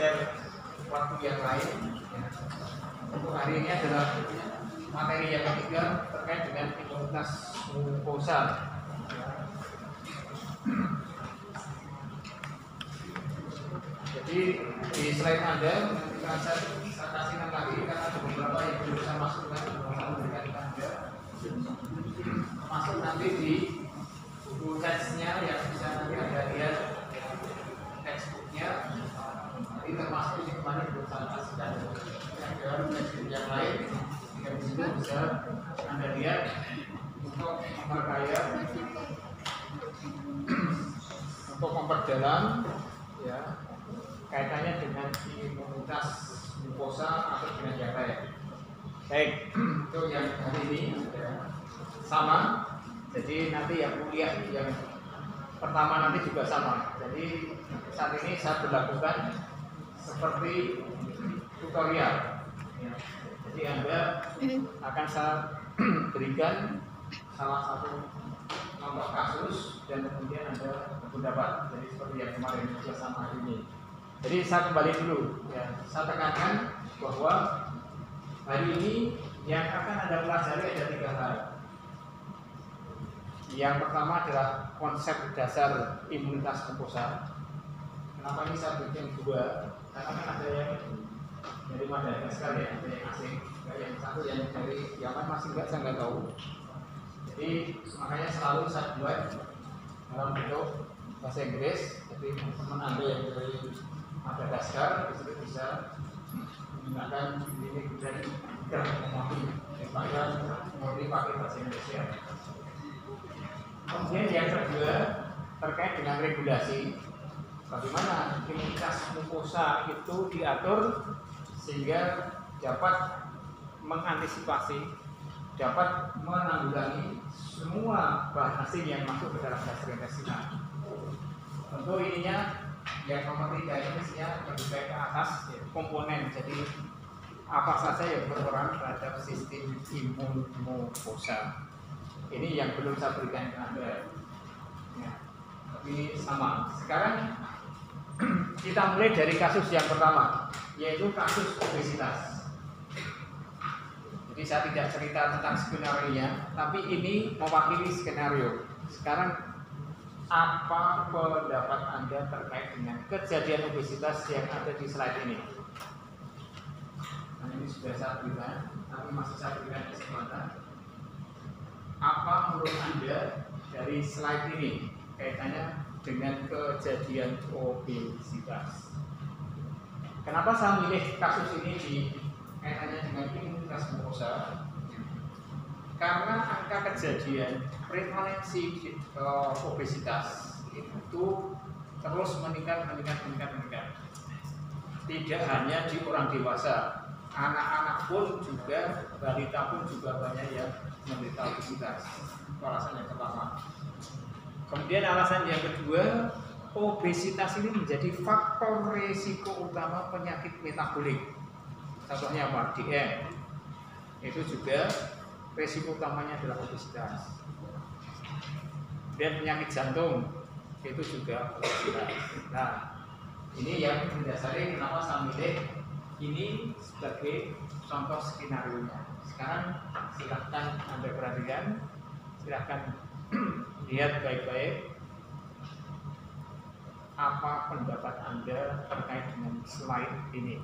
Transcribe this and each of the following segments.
bergeser waktu yang lain. Ya. Untuk hari ini adalah materi yang ketiga terkait dengan imunitas mukosa. Ya. Jadi di slide Anda saya kasihkan lagi karena ada beberapa yang belum saya masukkan memberikan Anda, masuk nanti di buku teksnya yang bisa nanti Anda lihat textbooknya. Ini termasuk di kemarin belum saya kasihkan ada textbook yang lain yang di situ bisa Anda lihat untuk memperkaya, untuk memperdalam ya kaitannya dengan imunitas mukosa atau dengan yang lain. Baik, itu yang hari ini ya, sama. Jadi nanti yang kuliah yang pertama nanti juga sama. Jadi saat ini saya berlakukan seperti tutorial. Ya. Jadi Anda akan saya berikan salah satu contoh kasus dan kemudian Anda berpendapat. Jadi seperti yang kemarin juga sama hari ini. Jadi saya kembali dulu, ya. Saya tekankan bahwa hari ini yang akan Anda pelajari ada 3 hal. Yang pertama adalah konsep dasar imunitas mukosa. Kenapa ini saya bikin 2? Karena kan ada yang dari Madagaskar ya, ada yang asing, yang satu yang dari Yaman masih enggak, saya nggak tahu. Jadi makanya selalu saya buat dalam bentuk bahasa Inggris. Jadi teman Anda yang dari Madagaskar di situ bisa menggunakan ini dari memahami supaya murni pakai bahasa Indonesia. Kemudian yang kedua terkait dengan regulasi, bagaimana imunitas mukosa itu diatur sehingga dapat mengantisipasi, dapat menanggulangi semua bahan asing yang masuk ke dalam gastrointestinal. Tentu ininya yang nomor 3 ini isinya lebih baik ke atas ya, komponen. Jadi apa saja yang berperan terhadap sistem imun mukosa. Ini yang belum saya berikan ke Anda. Ya, tapi sama. Sekarang kita mulai dari kasus yang pertama, yaitu kasus obesitas. Jadi saya tidak cerita tentang skenario-nya, tapi ini mewakili skenario. Sekarang apa pendapat Anda terkait dengan kejadian obesitas yang ada di slide ini? Nah, ini sudah saya berikan, tapi masih saya berikan kesempatan. Apa menurut Anda dari slide ini kaitannya dengan kejadian obesitas? Kenapa saya milih kasus ini di kaitannya dengan imunitas mukosa? Karena angka kejadian prevalensi obesitas itu terus meningkat. Tidak hanya di orang dewasa, anak-anak pun juga, balita pun juga banyak yang menderita obesitas. Itu alasan yang pertama. Kemudian alasan yang kedua, obesitas ini menjadi faktor risiko utama penyakit metabolik. Contohnya apa? DM. Itu juga risiko utamanya adalah obesitas. Dan penyakit jantung itu juga obesitas. Nah, ini yang mendasari kenapa saya milih ini sebagai contoh skenario-nya. Sekarang silahkan Anda perhatikan, silahkan lihat baik-baik apa pendapat Anda terkait dengan slide ini.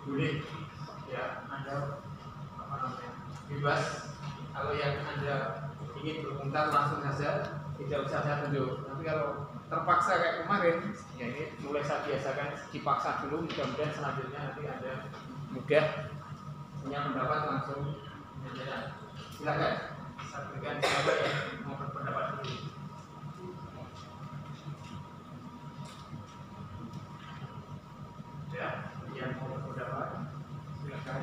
Boleh ya, Anda bebas. Kalau yang Anda ingin berkomentar langsung saja, tidak usah saya tunjuk. Nanti kalau terpaksa kayak kemarin, ya ini mulai saya biasakan dipaksa dulu. Mudah-mudahan selanjutnya nanti Anda mudah punya pendapat langsung menjelaskan. Silakan, saya berikan siapa yang mau berpendapat dulu. Ya, yang mau berpendapat, silakan.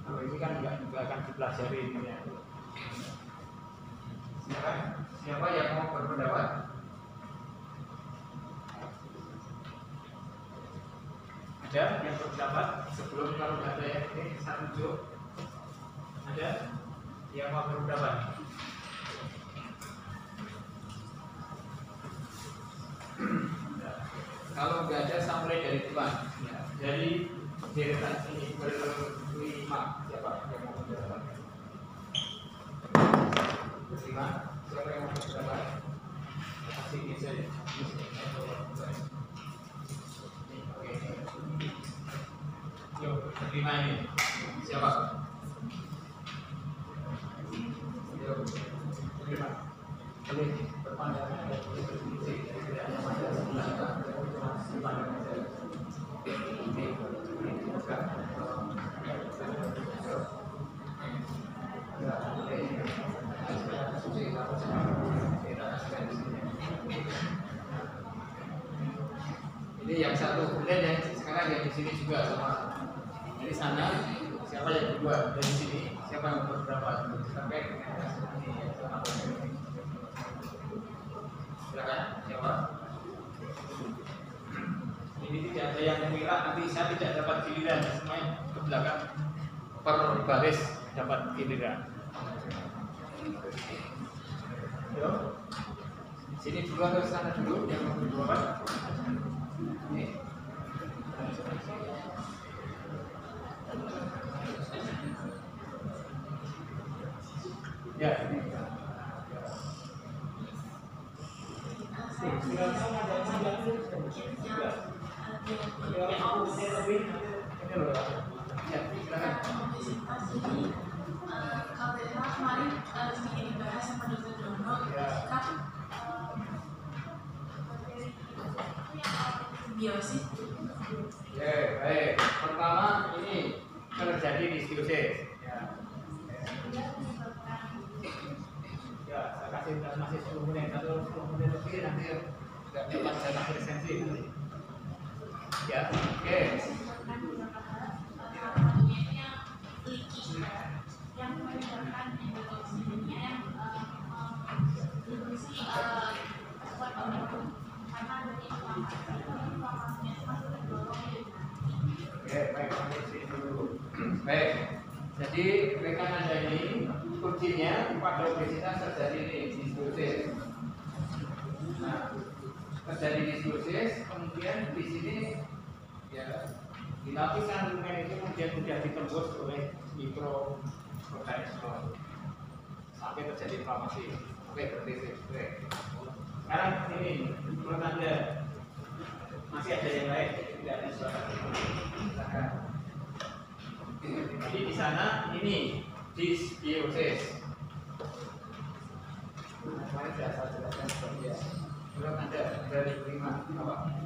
Kalau ini kan juga akan dipelajari ini ya. Siapa yang mau berpendapat? Ada yang berpendapat sebelum Belum, kalau nggak ada ya, ini saya tunjuk. Ada yang mau berpendapat? Kalau nggak ada, saya mulai dari Tuhan. Ya, dari deretan ini berlima. Siapa yang mau berpendapat? Berlima. Siapa yang mau berpendapat? Masih bisa. Oke. Yuk, berlima ini. Siapa? Yuk, berlima. Ini berpandangan ada ini yang satu, kemudian yang sekarang yang di sini juga sama. Dari sana siapa yang kedua, dari sini siapa yang berpendapat terkait dengan kasus ini? Silakan, siapa? Ini tidak ada yang mengira, nanti saya tidak dapat giliran, semuanya ke belakang per baris dapat giliran. Yo, sini dulu atau sana dulu yang mau berpendapat? Ini. Ya, ini. Oke, baik. Pertama ini terjadi disbiosis. Ya, saya kasih masih 10 menit atau 10 menit lebih nanti nggak dapat dana presensi nanti. Ya, oke. Yang menyebabkan endotoksinia yang berfungsi karena ada inflamasinya masih terdorong. Oke, baik, sampai sini dulu. Baik, jadi rekan Anda ini kuncinya pada obesitas terjadi ini disbiosis. Nah, terjadi disbiosis, kemudian di sini ya di lapisan lumen itu kemudian sudah ditembus oleh mikroorganisme sampai terjadi inflamasi. Oke, terdesis. Sekarang ini menurut Anda masih ada yang lain? Tidak ada suara. Jadi di sana ini disbiosis. Kemarin sudah saya jelaskan seperti ya. Menurut Anda dari prima apa?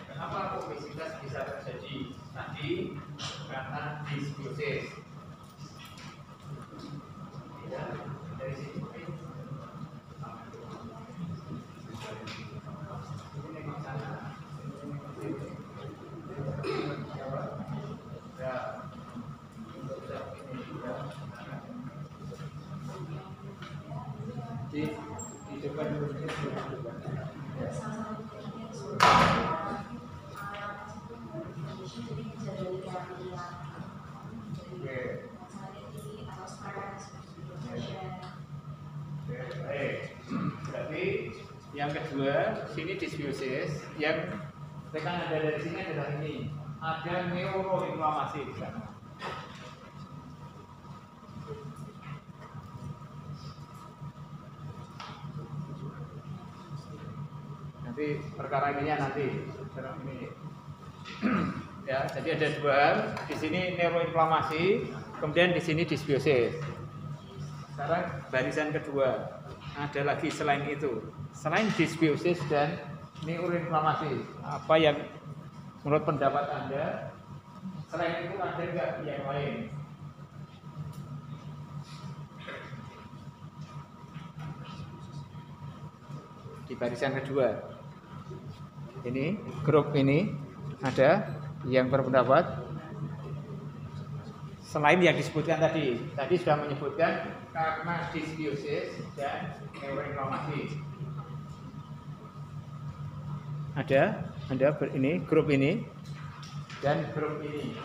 Kenapa obesitas bisa terjadi? Tadi karena disbiosis. Ya, dari sini. Di depan dulu ini berarti yang kedua sini disbiosis, yang rekan ada dari sini adalah ini ada neuroinflamasi di sana. Nanti perkara ininya nanti ini. Ya, jadi ada dua, di sini neuroinflamasi, kemudian di sini disbiosis. Sekarang barisan kedua, ada lagi selain itu, selain disbiosis dan neuroinflamasi, apa yang menurut pendapat Anda selain itu ada nggak yang lain? Di barisan kedua, ini grup ini ada yang berpendapat selain yang disebutkan tadi sudah menyebutkan karena dysbiosis dan neuroinflamasi. Ada ini grup ini dan grup ini.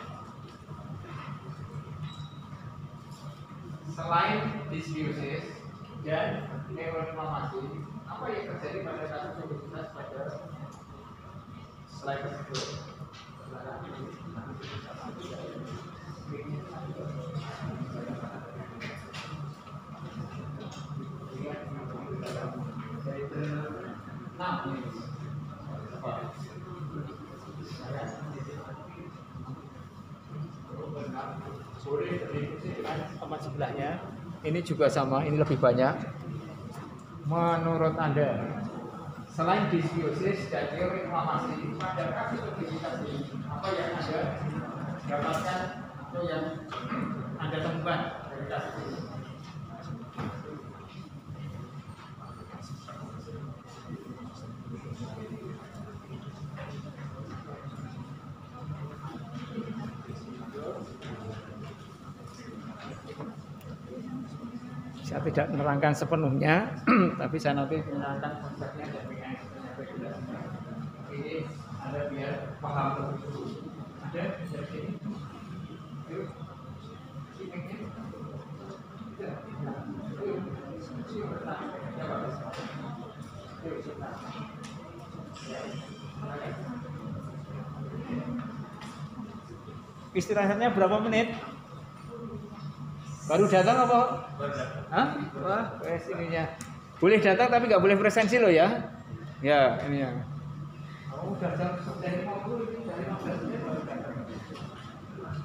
Selain dysbiosis dan neuroinflamasi, apa yang terjadi pada kasus obesitas pada slide tersebut? Teman sebelahnya ini juga sama, ini lebih banyak. Menurut Anda, selain dysbiosis dan neuroinflamasi, pada kasus obesitas ini apa yang Anda dapatkan atau yang Anda temukan dari kasus ini? Saya tidak menerangkan sepenuhnya, tapi saya nanti menerangkan konsepnya dan mekanismenya regulasinya. Ini Anda biar paham lebih dulu. Ada dari sini. Yuk, sini. Istirahatnya berapa menit? Baru datang apa? Hah? Wah, ininya. Boleh datang tapi nggak boleh presensi loh ya. Ya, ini ya. Oh, udah jam 9.50 ini dari 15 menit baru datang.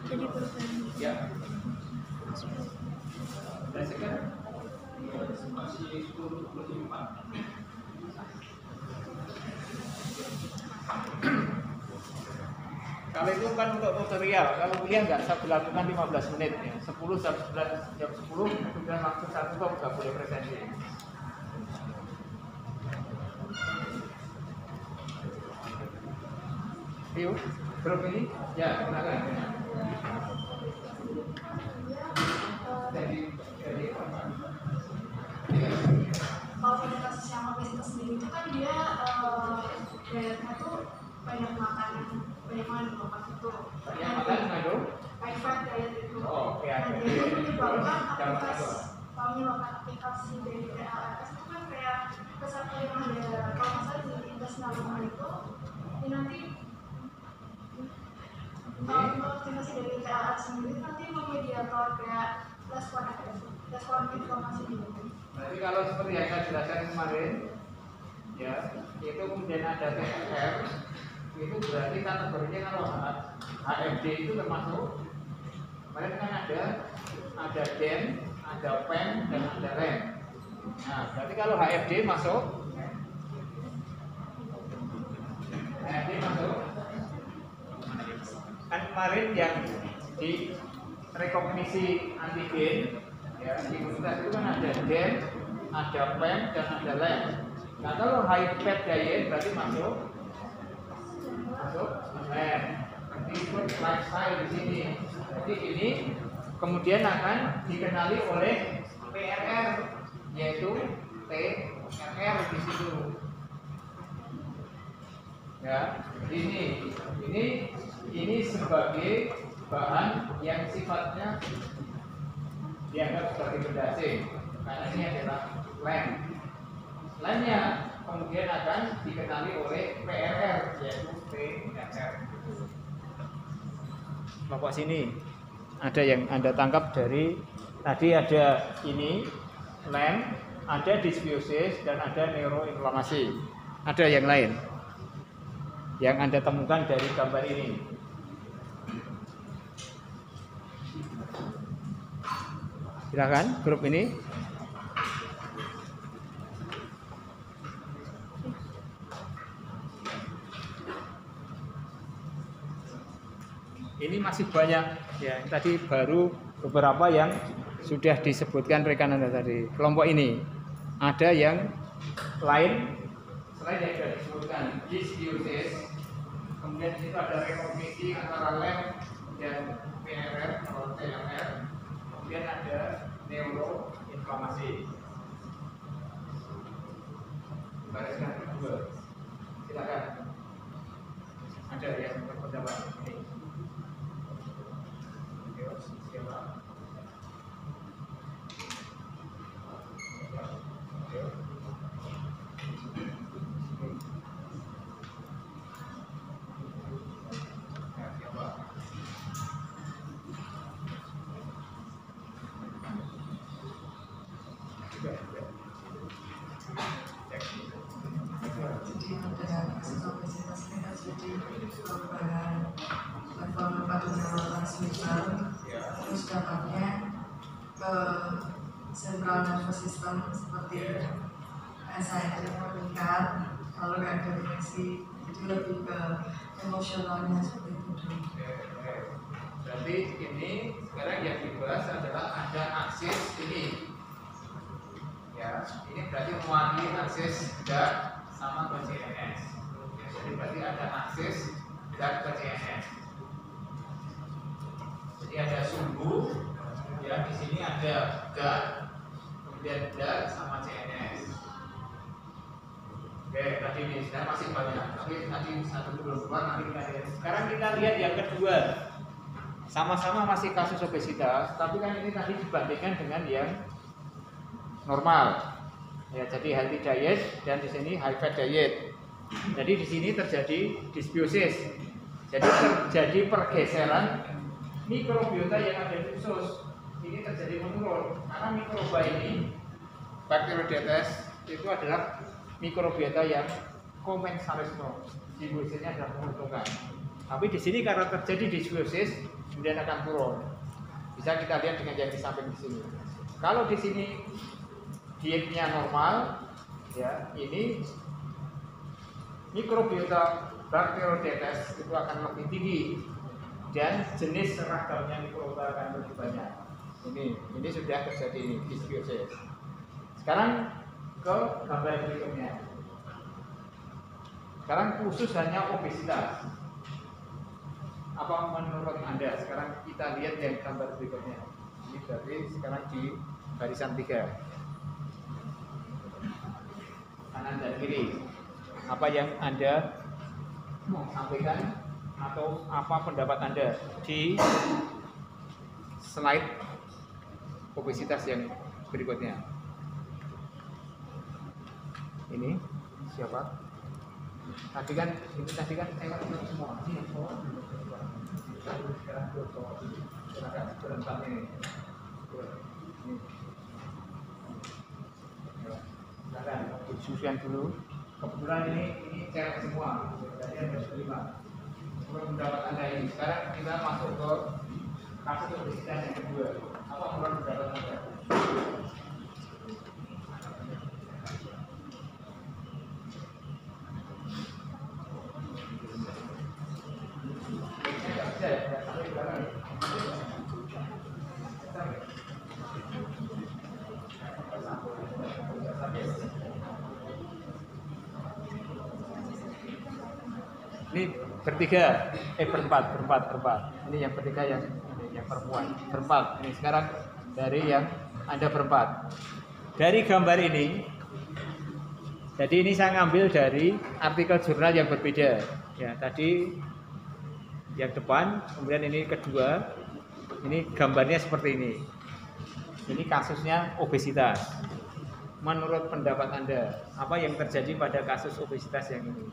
Jadi presensi. Ya. Berapa sekarang? Masih 10.24. Kalau itu kan untuk tutorial, kalau kuliah nggak saya berlakukan 15 menit ya. 10 jam 10 kemudian langsung satu kok nggak boleh presensi. Yuk, grup ini ya silakan. Kalau pada kasus yang obesitas sendiri itu kan dia dietnya tuh banyak makan itu. Banyak makan mengandung High fat diet itu. Oh, oke. Nah, jadi menyebabkan aplikasi dari PLRS itu kan kayak kesatuan yang ada kalau misalnya di intestinal rumah itu ini nanti kalau aplikasi dari PLRS sendiri nanti memediator kayak respon inflamasi gitu. Berarti kalau seperti yang saya jelaskan kemarin, ya itu kemudian ada TFR, itu berarti kategorinya kalau HFD itu termasuk, kemarin kan ada DEN, ada PEN, dan ada REM. Nah, berarti kalau HFD masuk, kan kemarin yang di rekognisi antigen, ya, imunitas itu kan ada DEN, ada PEM, dan ada LEM. Nah, kalau high fat diet berarti masuk LEM. Ikut lifestyle di sini. Jadi ini kemudian akan dikenali oleh PRR, yaitu TRR di situ. Ya, ini sebagai bahan yang sifatnya dianggap sebagai benda asing karena ini adalah lem. Lemnya kemudian akan dikenali oleh PRR, yaitu PRR. Bapak sini ada yang Anda tangkap dari tadi, ada ini lem, ada dysbiosis, dan ada neuroinflamasi. Ada yang lain yang Anda temukan dari gambar ini. Silakan grup ini. Ini masih banyak ya. Tadi baru beberapa yang sudah disebutkan rekan Anda tadi. Kelompok ini ada yang lain selain yang sudah disebutkan dysbiosis. Kemudian di situ ada rekognisi antara lem dan PRR. CMR, kemudian ada neuroinflamasi. Bariskan kedua, silakan. Ada yang berpendapat ini. Siapa? Jadi dengan kasus obesitas ini kan jadi perubahan level pada neurotransmitter, terus dampaknya ke central nervous system seperti anxiety meningkat, kalau nggak ada depresi itu lebih ke emosionalnya seperti itu. Berarti ini sekarang yang dibahas adalah ada akses ini. Ya, ini berarti mewakili akses berat sama ke CNS. Jadi berarti ada akses berat ke CNS. Jadi ada sumbu, ya di sini ada GAD, kemudian berat sama CNS. Oke, tadi ini sebenarnya masih banyak, tapi nanti satu belum keluar nanti kita lihat. Sekarang kita lihat yang kedua, sama-sama masih kasus obesitas, tapi kan ini tadi dibandingkan dengan yang normal. Ya, jadi healthy diet dan di sini high fat diet. Jadi di sini terjadi dysbiosis. Jadi terjadi pergeseran mikrobiota yang ada di usus. Ini terjadi menurun karena mikroba ini Bacteroidetes itu adalah mikrobiota yang komensalisme. Dysbiosisnya adalah menguntungkan. Tapi di sini karena terjadi dysbiosis kemudian akan turun. Bisa kita lihat dengan yang di samping di sini. Kalau di sini dietnya normal, ya ini mikrobiota Bacteroidetes itu akan lebih tinggi dan jenis seragamnya mikroba akan lebih banyak. Ini sudah terjadi ini dysbiosis. Sekarang ke gambar berikutnya. Sekarang khusus hanya obesitas. Apa menurut Anda? Sekarang kita lihat yang gambar berikutnya. Ini berarti sekarang di barisan 3. Kanan dan kiri. Apa yang Anda mau sampaikan atau apa pendapat Anda di slide obesitas yang berikutnya? Ini siapa? Tadi kan saya semua. Sekarang ini. Silakan diskusikan dulu. Kebetulan ini cewek semua, jadi ada 5. Menurut pendapat Anda ini, sekarang kita masuk ke kasus obesitas yang kedua. Apa menurut pendapat Anda? Ini berempat. Ini yang bertiga yang perempuan berempat. Ini sekarang dari yang Anda berempat. Dari gambar ini, jadi ini saya ngambil dari artikel jurnal yang berbeda. Ya, tadi yang depan, kemudian ini kedua. Ini gambarnya seperti ini. Ini kasusnya obesitas. Menurut pendapat Anda, apa yang terjadi pada kasus obesitas yang ini?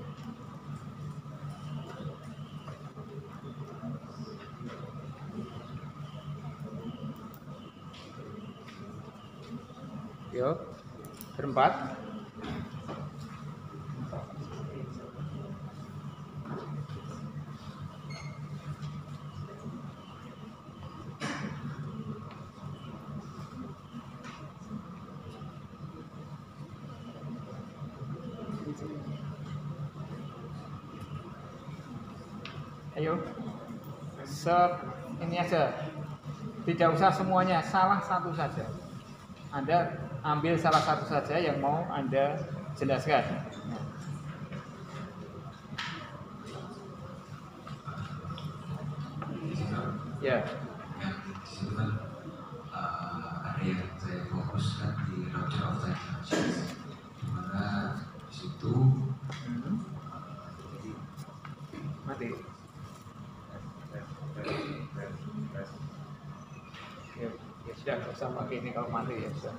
Yuk, berempat. Ayo, ini aja. Tidak usah semuanya, salah satu saja. Anda ambil salah satu saja yang mau Anda jelaskan. Ya. mati. Ya, ya sudah, nggak usah pakai ini kalau mati ya sudah.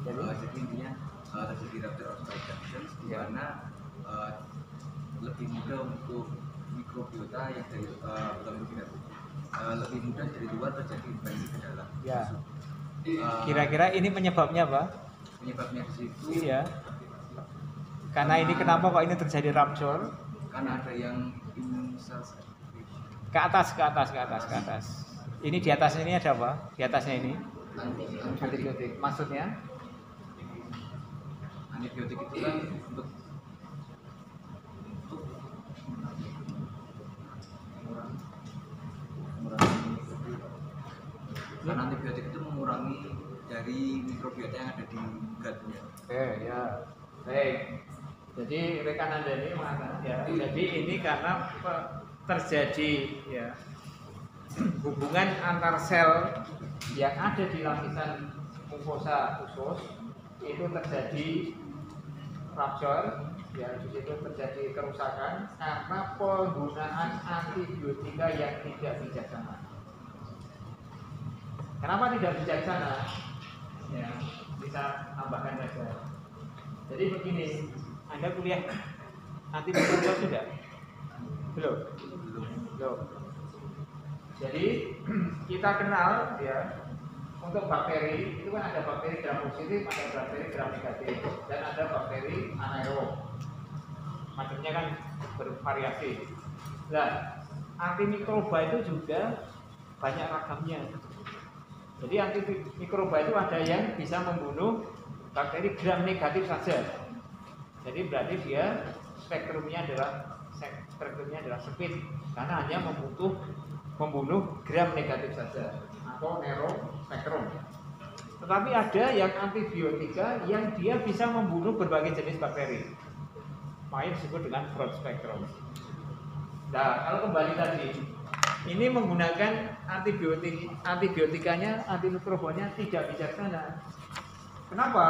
Jadi intinya terjadi rupture of spike junction di mana lebih mudah untuk mikrobiota yang dari lebih mudah dari luar terjadi infeksi ke dalam. Ya. Kira-kira ini penyebabnya apa? Penyebabnya di situ. Iya. Karena ini kenapa kok ini terjadi rupture? Karena ada yang immune cells Ke atas. Ini di atasnya ini ada apa? Di atasnya ini antibiotik. Maksudnya? Antibiotik itu kan untuk karena antibiotik itu mengurangi dari mikrobiota yang ada di gutnya. Ya. Baik. Jadi rekan Anda ini mengatakan ya. Jadi ini karena terjadi ya hubungan antar sel yang ada di lapisan mukosa usus itu terjadi rupture, ya di situ terjadi kerusakan karena penggunaan antibiotika yang tidak bijaksana. Kenapa tidak bijaksana? Ya, bisa tambahkan saja. Jadi begini, Anda kuliah antibiotika sudah? Belum. Jadi kita kenal ya untuk bakteri itu kan ada bakteri gram positif, ada bakteri gram negatif, dan ada bakteri anaerob. Macamnya kan bervariasi. Nah, antimikroba itu juga banyak ragamnya. Jadi antimikroba itu ada yang bisa membunuh bakteri gram negatif saja. Jadi berarti dia spektrumnya adalah sempit karena hanya membunuh gram negatif saja atau narrow spektrum. Tetapi ada yang antibiotika yang dia bisa membunuh berbagai jenis bakteri. Makanya disebut dengan broad spectrum. Nah, kalau kembali tadi, ini menggunakan antibiotikanya, antimikrobanya tidak bijaksana. Kenapa?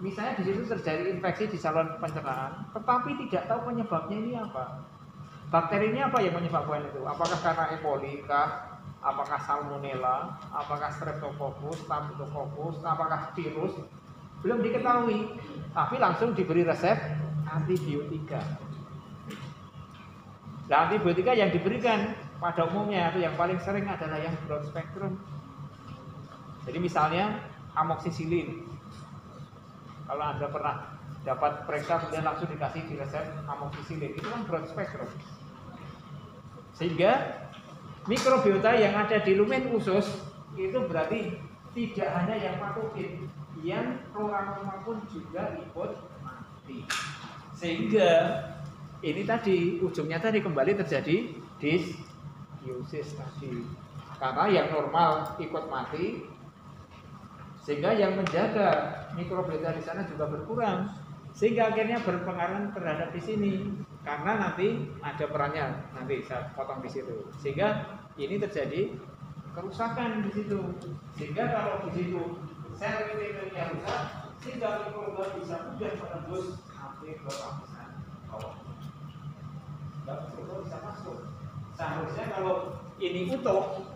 Misalnya di situ terjadi infeksi di saluran pencernaan, tetapi tidak tahu penyebabnya ini apa. Bakteri ini apa yang menyebabkan itu? Apakah karena E. coli kah? Apakah salmonella? Apakah streptococcus, staphylococcus? Apakah virus? Belum diketahui. Tapi langsung diberi resep antibiotika. Nah, antibiotika yang diberikan pada umumnya itu yang paling sering adalah yang broad spectrum. Jadi misalnya amoxicillin. Kalau Anda pernah dapat periksa kemudian langsung dikasih di resep amoxicillin, itu kan broad spectrum. Sehingga mikrobiota yang ada di lumen usus itu berarti tidak hanya yang patogen, yang flora pun juga ikut mati. Sehingga ini tadi ujungnya tadi kembali terjadi dysbiosis tadi. Karena yang normal ikut mati, sehingga yang menjaga mikrobiota di sana juga berkurang, sehingga akhirnya berpengaruh terhadap di sini. Karena nanti ada perannya, nanti saya potong di situ. Sehingga ini terjadi kerusakan di situ. Sehingga kalau di situ sel epitelnya rusak, sehingga mikroba bisa mudah menembus hampir ke lapisan bawah. Dan mikroba bisa masuk. Seharusnya kalau ini utuh,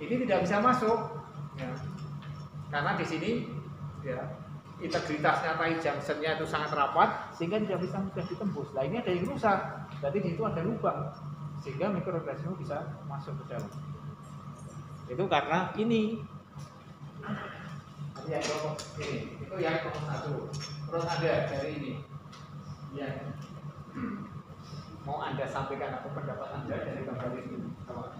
ini tidak bisa masuk. Ya. Karena di sini ya integritasnya tai junctionnya itu sangat rapat sehingga tidak bisa mudah ditembus. Nah ini ada yang rusak, berarti di situ ada lubang sehingga mikroorganisme bisa masuk ke dalam. Itu karena ini. Ya, ini itu yang nomor satu. Terus ada dari ini yang mau Anda sampaikan atau pendapat Anda dari gambar ini apa?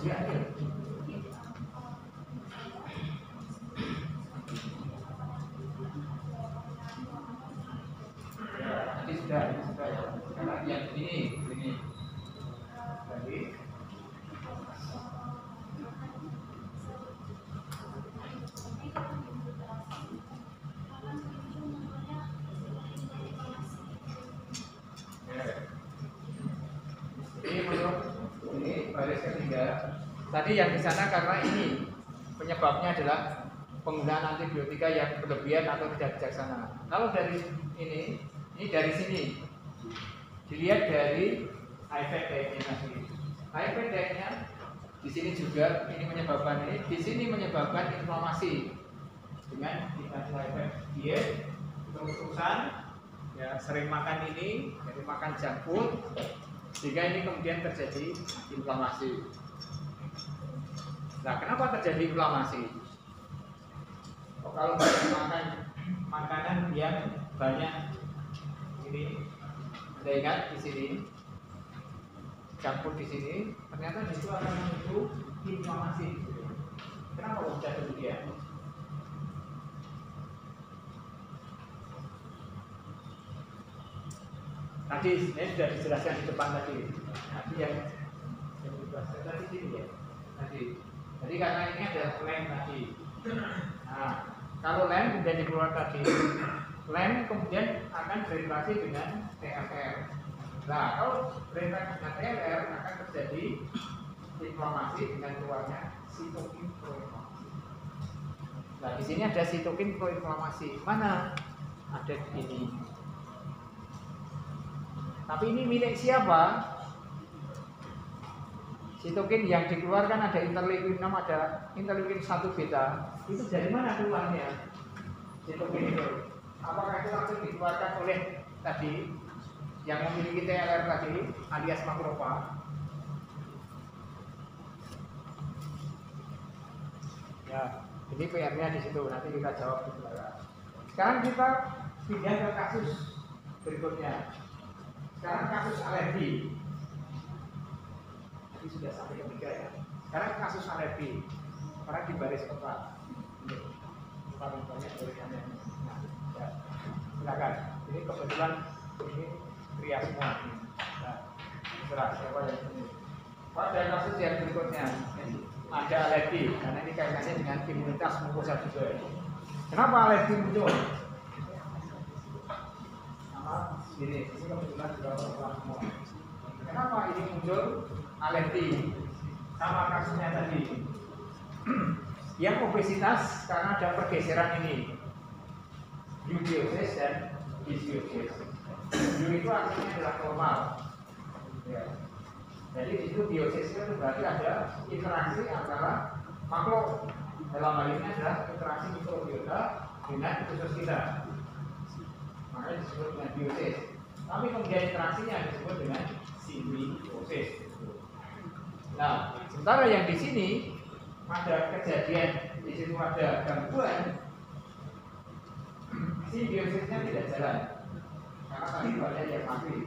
Ya. Nanti sudah ya. Karena yang ini. Jadi ini baris ketiga. Tadi yang di sana karena ini penyebabnya adalah penggunaan antibiotika yang berlebihan atau tidak bijaksana. Kalau dari ini dari sini Dilihat dari IFAD dietnya tadi. IFAD dietnya di sini juga ini menyebabkan ini, di sini menyebabkan inflamasi dengan dikasih IFAD diet terus-terusan, ya sering makan ini, jadi makan junk food, sehingga ini kemudian terjadi inflamasi. Nah, kenapa terjadi inflamasi? Oh, kalau makan makanan yang banyak ini, Anda ingat di sini, campur di sini, ternyata itu akan memicu inflamasi. Kenapa bisa demikian? Tadi ini sudah dijelaskan di depan tadi. Tadi yang dijelaskan tadi sini ya. Tadi. Jadi karena ini ada lem tadi. Nah, kalau lem kemudian dikeluar tadi, lem kemudian akan berinteraksi dengan TLR. Nah, kalau berinteraksi dengan TLR akan terjadi inflamasi dengan keluarnya sitokin proinflamasi. Nah, di sini ada sitokin proinflamasi. Mana? Ada di sini. Tapi ini milik siapa? Sitokin yang dikeluarkan ada interleukin 6, ada interleukin 1 beta. Itu dari mana keluarnya? Sitokin itu. Apakah itu langsung dikeluarkan oleh tadi yang memiliki TLR tadi alias makrofag? Ya, ini PR-nya di situ. Nanti kita jawab di belakang. Sekarang kita pindah ke kasus berikutnya. Sekarang kasus alergi. Tadi sudah sampai ketiga ya. Sekarang kasus alergi. Sekarang di baris keempat. Ini paling banyak tulisannya. Nah, ya. Silakan. Ini kebetulan ini pria semua. Nah, terserah siapa yang ini. Pada kasus yang berikutnya ada alergi. Karena ini kaitannya dengan imunitas mukosa juga. Kenapa alergi muncul? Ini kebetulan juga orang semua. Kenapa ini muncul alergi? Sama kasusnya tadi. Yang obesitas karena ada pergeseran ini, eubiosis dan dysbiosis. Eu itu artinya adalah normal. Ya. Jadi di situ biosis itu berarti ada interaksi antara makro, dalam hal ini adalah interaksi mikrobiota dengan usus kita. Makanya disebut dengan biosis. Tapi kemudian interaksinya disebut dengan simbiosis. Nah, sementara yang di sini ada kejadian, di situ ada gangguan, simbiosisnya tidak jalan. Karena tadi ada yang mati,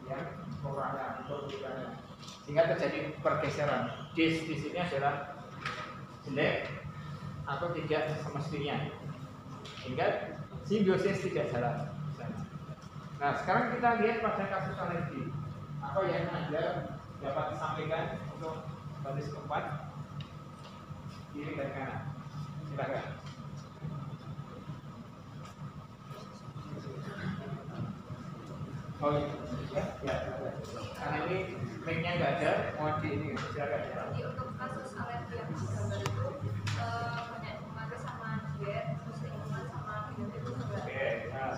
yang orangnya atau bukannya, sehingga terjadi pergeseran. Di sini adalah jelek atau tidak semestinya, sehingga simbiosis tidak jalan. Nah, sekarang kita lihat pada kasus alergi. Apa yang Anda dapat disampaikan untuk baris keempat, kiri dan kanan? Silakan. Oh iya, ya. Karena ini linknya nggak ada, mau di ini, silakan. Jadi untuk kasus alergi yang digambar itu banyak dipengaruhi sama diet, terus lingkungan sama minum itu juga. Oke, nah,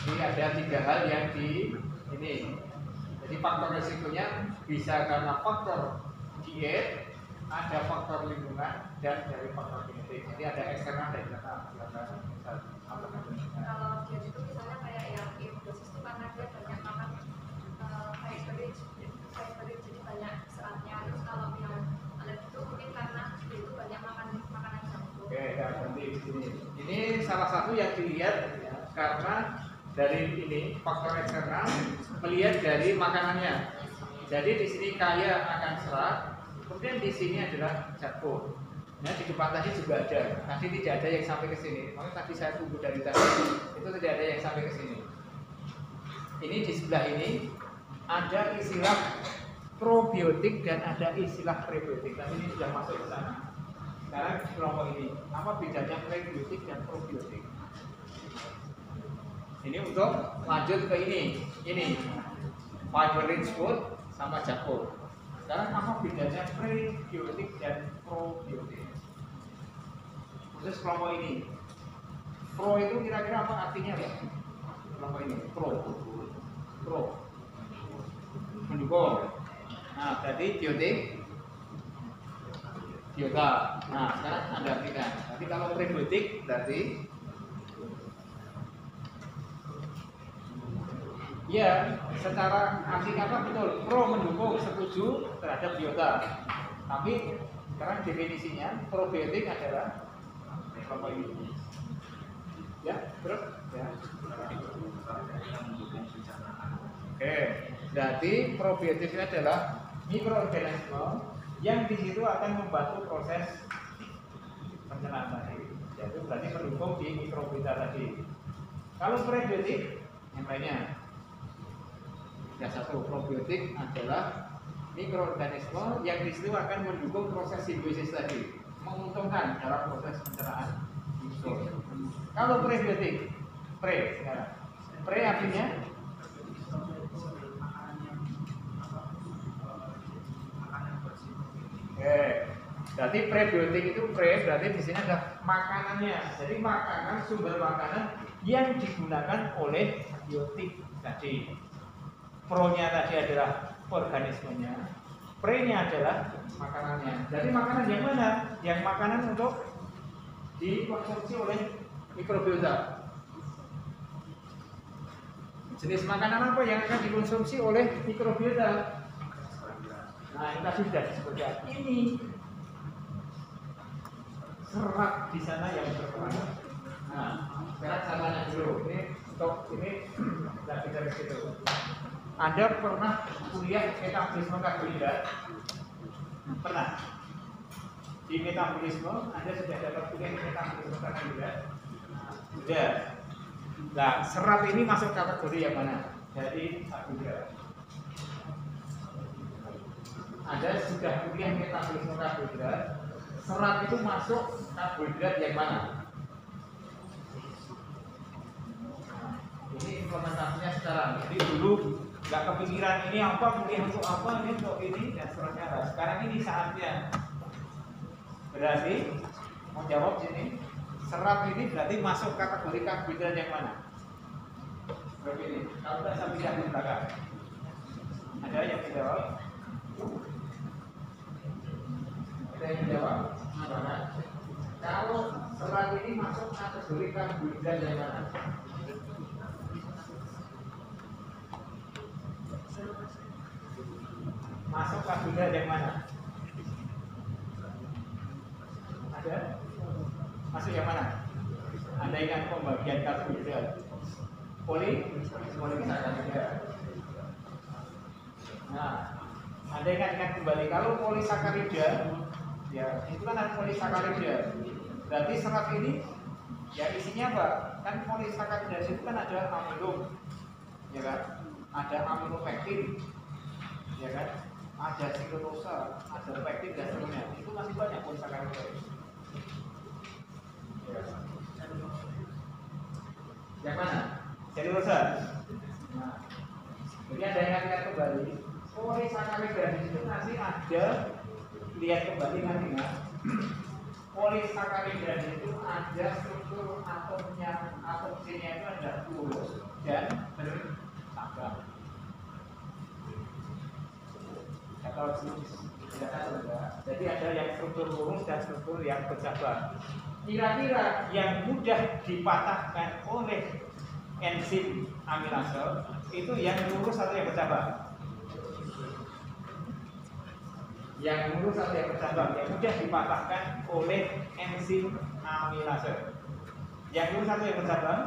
ini ada 3 hal yang di ini. Jadi faktor risikonya bisa karena faktor diet, ada faktor lingkungan, dan dari faktor genetik. Jadi ada eksternal dan internal. Kalau diet itu misalnya kayak yang eubiosis itu karena dia banyak makan fiber jadi banyak seratnya. Terus kalau yang alergi itu mungkin karena dia itu banyak makan makanan junk food. Oke, ya berhenti di sini. Ini salah satu yang dilihat ya, karena dari ini faktor eksternal melihat dari makanannya. Jadi di sini kaya akan serat, kemudian di sini adalah junk food. Nah, di depan tadi juga ada. Tadi tidak ada yang sampai ke sini. Makanya tadi saya tunggu dari tadi itu tidak ada yang sampai ke sini. Ini di sebelah ini ada istilah probiotik dan ada istilah prebiotik. Tapi ini sudah masuk ke sana. Sekarang kelompok ini, apa bedanya prebiotik dan probiotik? Ini untuk lanjut ke ini fiber rich food sama junk food. Sekarang apa bedanya prebiotik dan probiotik? Khusus kelompok ini, pro itu kira-kira apa artinya ya? Kelompok ini pro berarti biota. Nah, sekarang Anda artikan. Nanti kalau prebiotik berarti ya, secara arti kata betul, pro mendukung, setuju terhadap biota. Tapi sekarang definisinya probiotik adalah apa ini? Ya, terus ya. Oke, berarti probiotik itu adalah mikroorganisme yang di situ akan membantu proses pencernaan tadi. Yaitu berarti mendukung di mikrobiota tadi. Kalau prebiotik yang lainnya. Ya, satu, probiotik adalah mikroorganisme yang di situ akan mendukung proses simbiosis tadi, menguntungkan dalam proses pencernaan. Kalau prebiotik, sekarang. Pre artinya berarti prebiotik itu berarti di sini ada makanannya. Jadi makanan, sumber makanan yang digunakan oleh biotik tadi. Pro-nya tadi adalah organismenya, pre-nya adalah makanannya. Jadi makanan yang mana? Yang makanan untuk dikonsumsi oleh mikrobiota. Jenis makanan apa yang akan dikonsumsi oleh mikrobiota? Nah, kita sudah seperti ini. Serat di sana yang berperan. Nah, sekarang caranya dulu. Ini untuk ini kita bicara situ. Anda pernah kuliah metabolisme karbohidrat? Pernah? Di metabolisme, Anda sudah dapat kuliah metabolisme karbohidrat? Sudah. Nah, serat ini masuk kategori yang mana? Jadi karbohidrat. Anda sudah kuliah metabolisme karbohidrat, serat itu masuk karbohidrat yang mana? Ini implementasinya sekarang. Jadi dulu nggak kepikiran ini apa, kuliah untuk apa, ini untuk ini dan seterusnya. Sekarang ini saatnya. Berarti mau jawab sini, serat ini berarti masuk kategori karbohidrat yang mana? Seperti ini. Kalau tidak saya pindah di belakang. Ada yang menjawab? Ada yang menjawab? Mana? Kalau serat ini masuk kategori karbohidrat yang mana? Masuk karbohidrat yang mana? Ada? Masuk yang mana? Anda ingat pembagian karbohidrat? Polisakarida. Nah, Anda ingat kembali kalau polisakarida, ya itu kan ada polisakarida. Berarti serat ini, ya isinya apa? Kan polisakarida itu kan ada amino, ya kan? Ada aminopektin, ya kan? Ada silulosa, ada pektin dan seterusnya. Itu masih banyak polisakarida. Ya. Yang mana? Selulosa. Nah, jadi ada yang lihat kembali. Polisakarida di situ nanti ada, lihat kembali nanti ya. Polisakarida di situ ada struktur atomnya, atom C-nya itu ada lurus dan bercabang. Atau jadi ada yang struktur lurus dan struktur yang bercabang. Kira-kira yang mudah dipatahkan oleh enzim aminase itu yang lurus atau yang bercabang? Yang lurus atau yang bercabang? Yang mudah dipatahkan oleh enzim aminase. Yang lurus atau yang bercabang?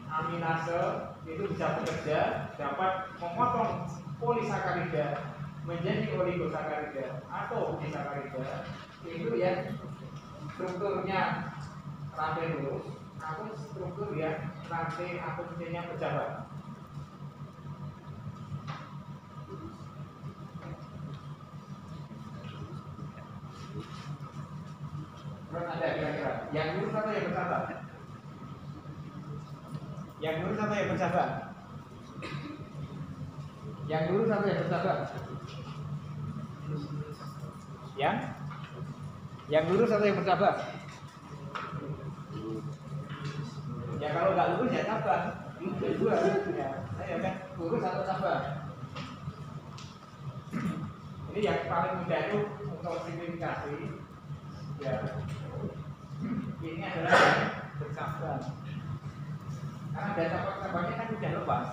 Aminase itu bisa bekerja dapat memotong polisakarida menjadi oligosakarida atau disakarida. Itu yang strukturnya rantai lurus atau struktur yang rantai atom C-nya bercabang. Terus ada kira-kira yang lurus atau yang bercabang? Yang lurus atau yang bercabang? Yang lurus atau yang bercabang? Yang lurus atau yang bercabang? Ya kalau nggak lurus ya cabang. Ini dua. Ya, saya kan lurus atau cabang. Ini yang paling mudah itu untuk simplifikasi. Ya, ini adalah yang bercabang. Karena ada cabang-cabangnya kan sudah lepas.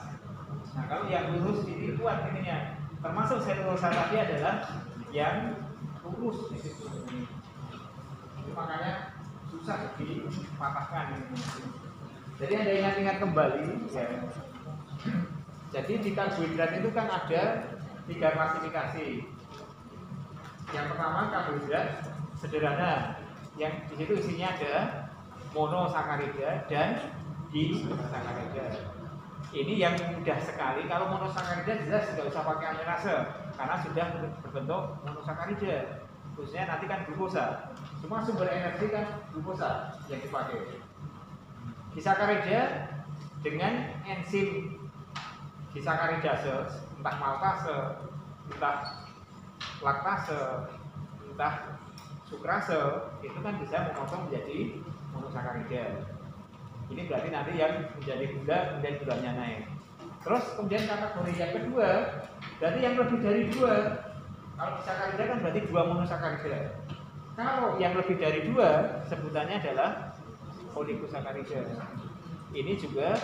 Nah, kalau yang lurus ini kuat ininya. Termasuk selulosa tadi adalah yang lurus di situ. Jadi makanya susah dipatahkan. Jadi Anda ingat-ingat kembali ya. Jadi di karbohidrat itu kan ada 3 klasifikasi. Yang pertama karbohidrat sederhana, yang di situ isinya ada monosakarida dan disakarida. Ini yang mudah sekali. Kalau monosakarida jelas tidak usah pakai aminase karena sudah berbentuk monosakarida. Khususnya nanti kan glukosa. Cuma sumber energi kan glukosa yang dipakai. Disakarida dengan enzim disakaridase, entah maltase, entah laktase, entah sukrase, itu kan bisa memotong menjadi monosakarida. Ini berarti nanti yang menjadi gula, kemudian gulanya naik. Terus kemudian kategori yang kedua, berarti yang lebih dari 2. Kalau disakarida kan berarti 2 monosakarida. Kalau yang lebih dari 2, sebutannya adalah oligosakarida. Ini juga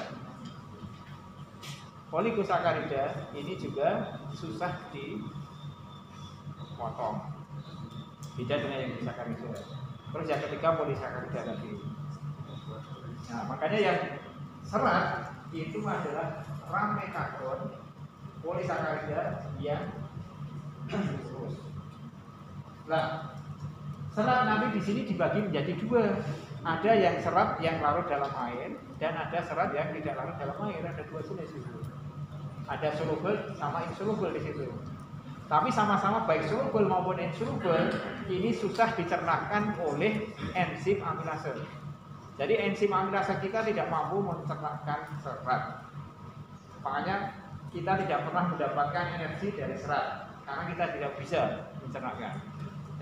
oligosakarida, ini juga susah dipotong. Beda dengan yang disakarida. Terus yang ketiga polisakarida tadi. Nah, makanya yang serat itu adalah rametagon, polisakarida yang terus. Nah, serat nanti di sini dibagi menjadi 2. Ada yang serat yang larut dalam air dan ada serat yang tidak larut dalam air. Ada 2 jenis itu. Ada soluble sama insoluble di situ. Tapi sama-sama baik soluble maupun insoluble ini susah dicernahkan oleh enzim aminase. Jadi enzim aminase kita tidak mampu mencernahkan serat. Makanya kita tidak pernah mendapatkan energi dari serat karena kita tidak bisa mencernahkan.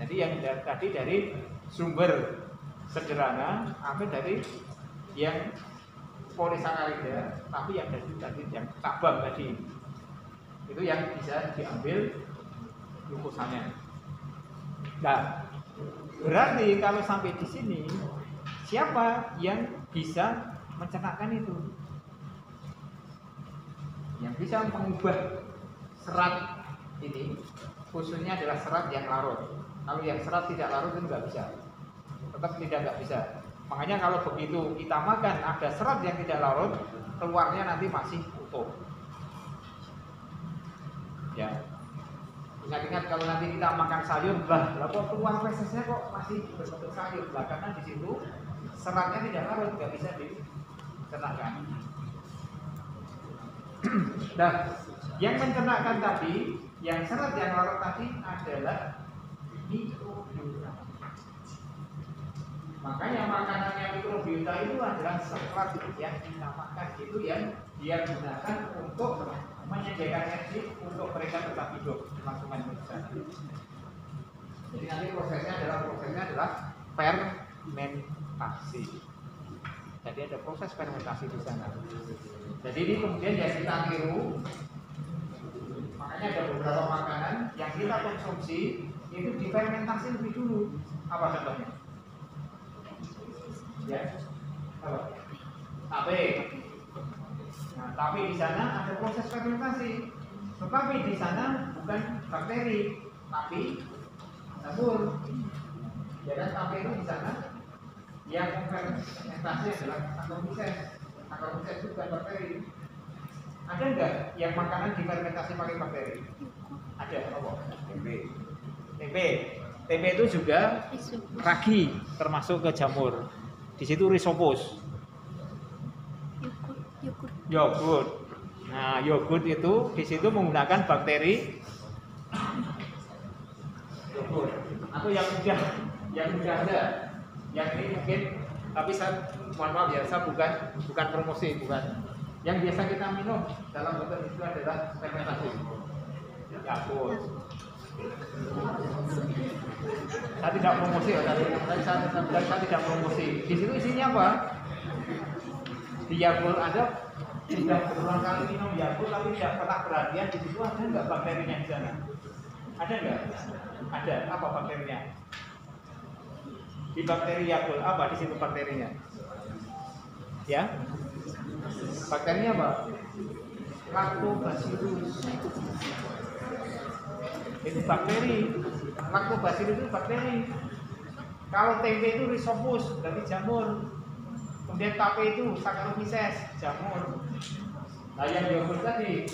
Jadi yang tadi dari sumber sederhana atau dari yang polisakarida, tapi yang tadi yang cabang tadi itu yang bisa diambil glukosanya. Nah, berarti kalau sampai di sini siapa yang bisa mencernahkan itu? Yang bisa mengubah serat ini khususnya adalah serat yang larut. Kalau yang serat tidak larut itu nggak bisa. Tetap nggak bisa. Makanya kalau begitu kita makan ada serat yang tidak larut, keluarnya nanti masih utuh. Ya. Ingat-ingat kalau nanti kita makan sayur, lah kok keluar fesesnya kok masih berbentuk sayur, lah karena di situ seratnya tidak larut, nggak bisa dicernahkan. Nah, yang mencernahkan tadi, yang serat yang larut tadi adalah mikrobiota. Makanya makanan yang mikrobiota itu adalah serat yang kita makan, itu yang dia gunakan untuk menyediakan energi untuk mereka tetap hidup kelangsungan hidup. Jadi nanti prosesnya adalah fermentasi. Jadi ada proses fermentasi di sana. Jadi ini kemudian yang kita tiru. Makanya ada beberapa makanan yang kita konsumsi itu difermentasi lebih dulu. Apa contohnya? Ya, apa? Tape. Nah, tapi di sana ada proses fermentasi. Tetapi di sana bukan bakteri, tapi jamur. Ya kan tape itu di sana yang fermentasi adalah Saccharomyces. Saccharomyces itu bukan bakteri. Ada enggak yang makanan difermentasi pakai bakteri? Ada, apa? Tempe. Tempe itu juga ragi, termasuk ke jamur. Di situ rhizopus. Yogurt. Nah, yogurt itu di situ menggunakan bakteri yogurt. Atau yang mudah ada. Yang ini mungkin, tapi saya mohon maaf ya, saya bukan promosi, bukan. Yang biasa kita minum dalam bentuk itu adalah fermentasi. Yakult. Saya tidak promosi ya, saya tidak promosi. Di situ isinya apa? Di Yakult Anda sudah berulang kali minum Yakult tapi tidak pernah perhatian di situ ada nggak bakterinya di sana? Ada nggak? Ada. Apa bakterinya? Di bakteri Yakult apa di situ bakterinya? Ya? Bakterinya apa? Lactobacillus. Itu bakteri. Lactobacillus itu bakteri. Kalau tempe itu Rhizopus, berarti jamur. Kemudian tape itu Saccharomyces, jamur. Nah yang yogurt tadi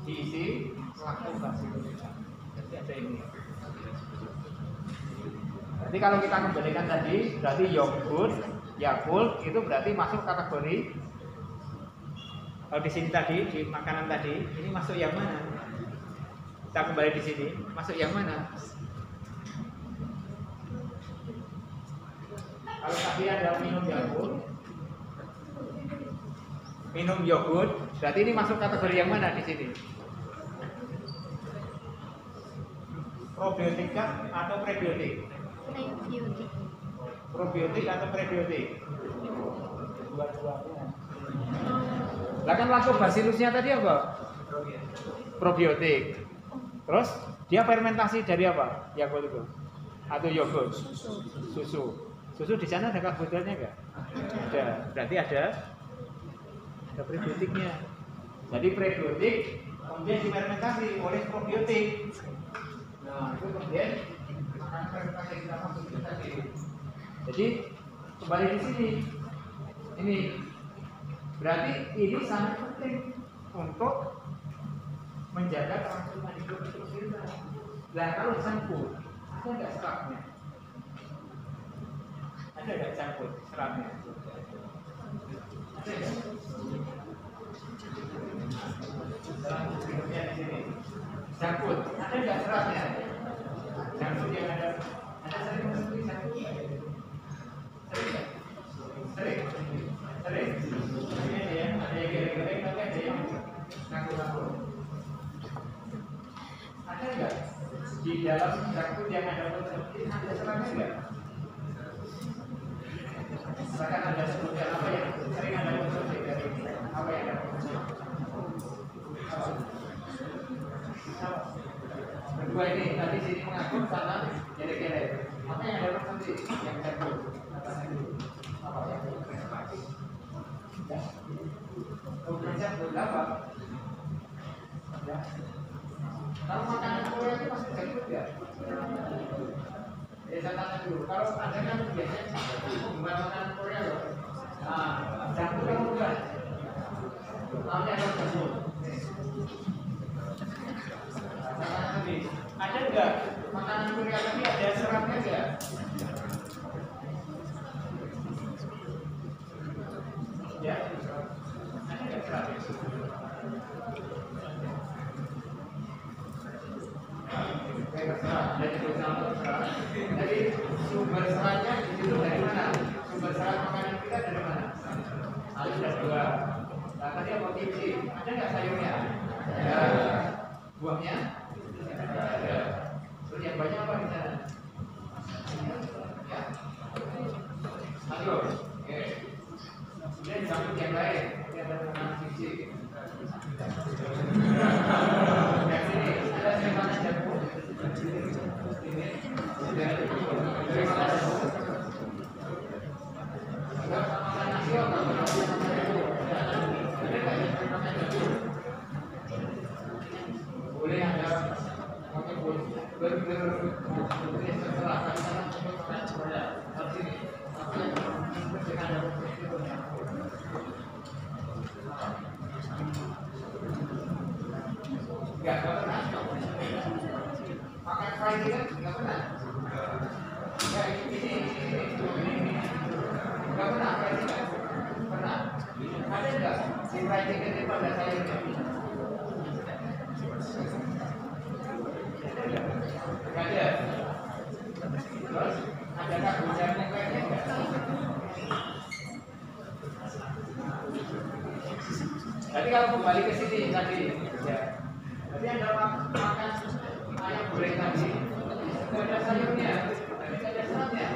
diisi Lactobacillus. Jadi ada ini. Jadi kalau kita kembalikan tadi, berarti yogurt, Yakult itu berarti masuk kategori. Kalau di sini tadi, di makanan tadi, ini masuk yang mana? Kita kembali di sini, masuk yang mana? Kalau tadi ada minum yogurt, berarti ini masuk kategori yang mana di sini? Probiotik atau prebiotik? Prebiotik. Probiotik atau prebiotik? Dua-duanya. Lah kan lactobacillusnya tadi apa? Probiotik. Terus dia fermentasi dari apa? Yakult itu atau yogurt? Susu. Susu di sana ada karbohidratnya enggak? Ada. Berarti ada prebiotiknya. Jadi prebiotik kemudian difermentasi oleh probiotik. Nah, itu kemudian akan fermentasi kita masuk itu tadi. Jadi kembali di sini. Ini berarti ini sangat penting untuk menjaga kelangsungan hidup kita. Nah kalau campur, ada nggak seratnya? Ada nggak campur seratnya? Ada nggak? Hidupnya di sini. Campur, ada nggak seratnya? Campur yang ada sering seperti campur. Sering. Ada yang geleng-geleng tapi ada yang ngaku-ngaku. Ada nggak di dalam campur yang ada seperti ada seratnya nggak? Misalkan ada sebutkan apa yang sering ada konsumsi dari apa yang ada konsumsi? Berdua ini tadi sini mengaku sana geleng-geleng. Apa yang ada konsumsi yang campur? Apa yang bekerja berapa? Ya. Kalau makanan Korea itu masih jangkut ya? Saya tanya dulu. Kalau ada kan biasanya bukan makanan Korea loh. Nah, jangkut kan bukan. Namanya ada jangkut. Ada enggak makanan Korea tapi ada seratnya enggak? Ya. Jadi sumber seratnya itu dari mana? Sumber serat makanan kita dari mana? Ada dua. Nah, tadi apa kimchi? Ada nggak sayurnya? Ada. Buahnya? Ada. Terus yang banyak apa di sana? Ya. Ayo. Oke. Kemudian campur yang lain. Yang ada makanan kimchi. Yang sini ada makanan jamu. Boleh ada nggak pernah pakai fry kan nggak pernah ya ini nggak pernah fry kan pernah ada nggak si fry chicken itu pada sayurnya nggak ada terus ada karbohidratnya kayaknya nggak jadi kalau kembali ke sini tadi ya tadi ada makan ayam goreng tadi, tidak ada sayurnya, tidak ada seratnya.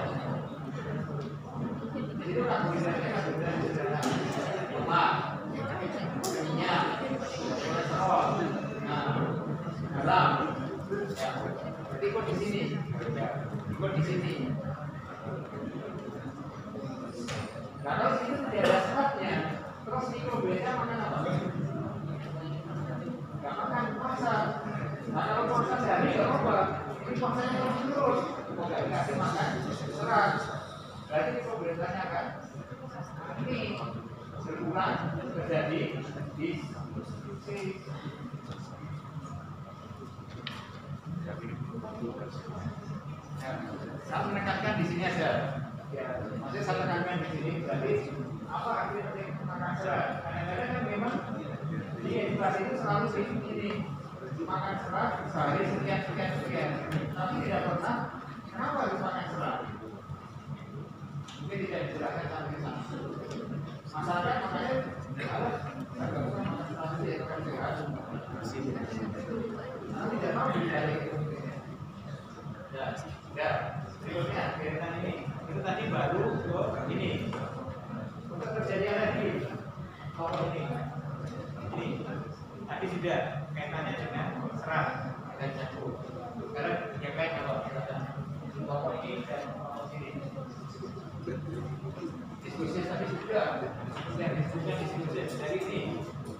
Itu karbohidratnya karbohidrat sederhana. lemak, minyak, kolesterol. Nah, garam. Ya, berarti ikut di sini. Ya, ikut di sini. Kalau itu tidak ada seratnya, terus mikrobiota makan apa? Gak makan puasa. Nah, kalau puasa sehari gak apa-apa. Ini puasanya terus. Nggak dikasih makan serat. Berarti mikrobiotanya akan ini berkurang terjadi di sini. Saya menekankan di sini aja. Ya, maksudnya saya tekankan di sini. Berarti apa artinya makan serat? Kadang-kadang kan memang di edukasi itu selalu ini makan serat sehari sekian. Tapi tidak pernah kenapa harus makan serat? Mungkin tidak dijelaskan sampai sana. Masalahnya makanya harus agak usah makan serat ya makan serat. Nanti tidak mau dicari. Ya, berikutnya kaitan ini. Itu tadi baru ini. Untuk terjadi alergi. Kalau ini tadi sudah kaitannya dengan serat dan campur. Sekarang yang lain kalau kelompok ini dan kelompok sini. Diskusi tadi sudah diskusi dari ini.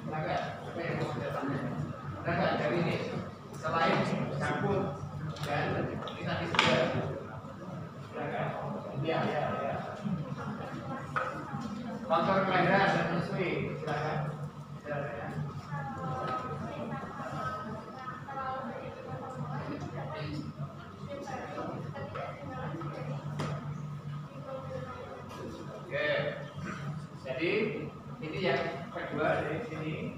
Silakan, apa yang mau kita tanya? Silakan dari ini. Selain campur dan ini tadi sudah. Silakan. Ya. Faktor kelahiran dan menyusui. Silakan. Oke, jadi ini yang kedua dari sini.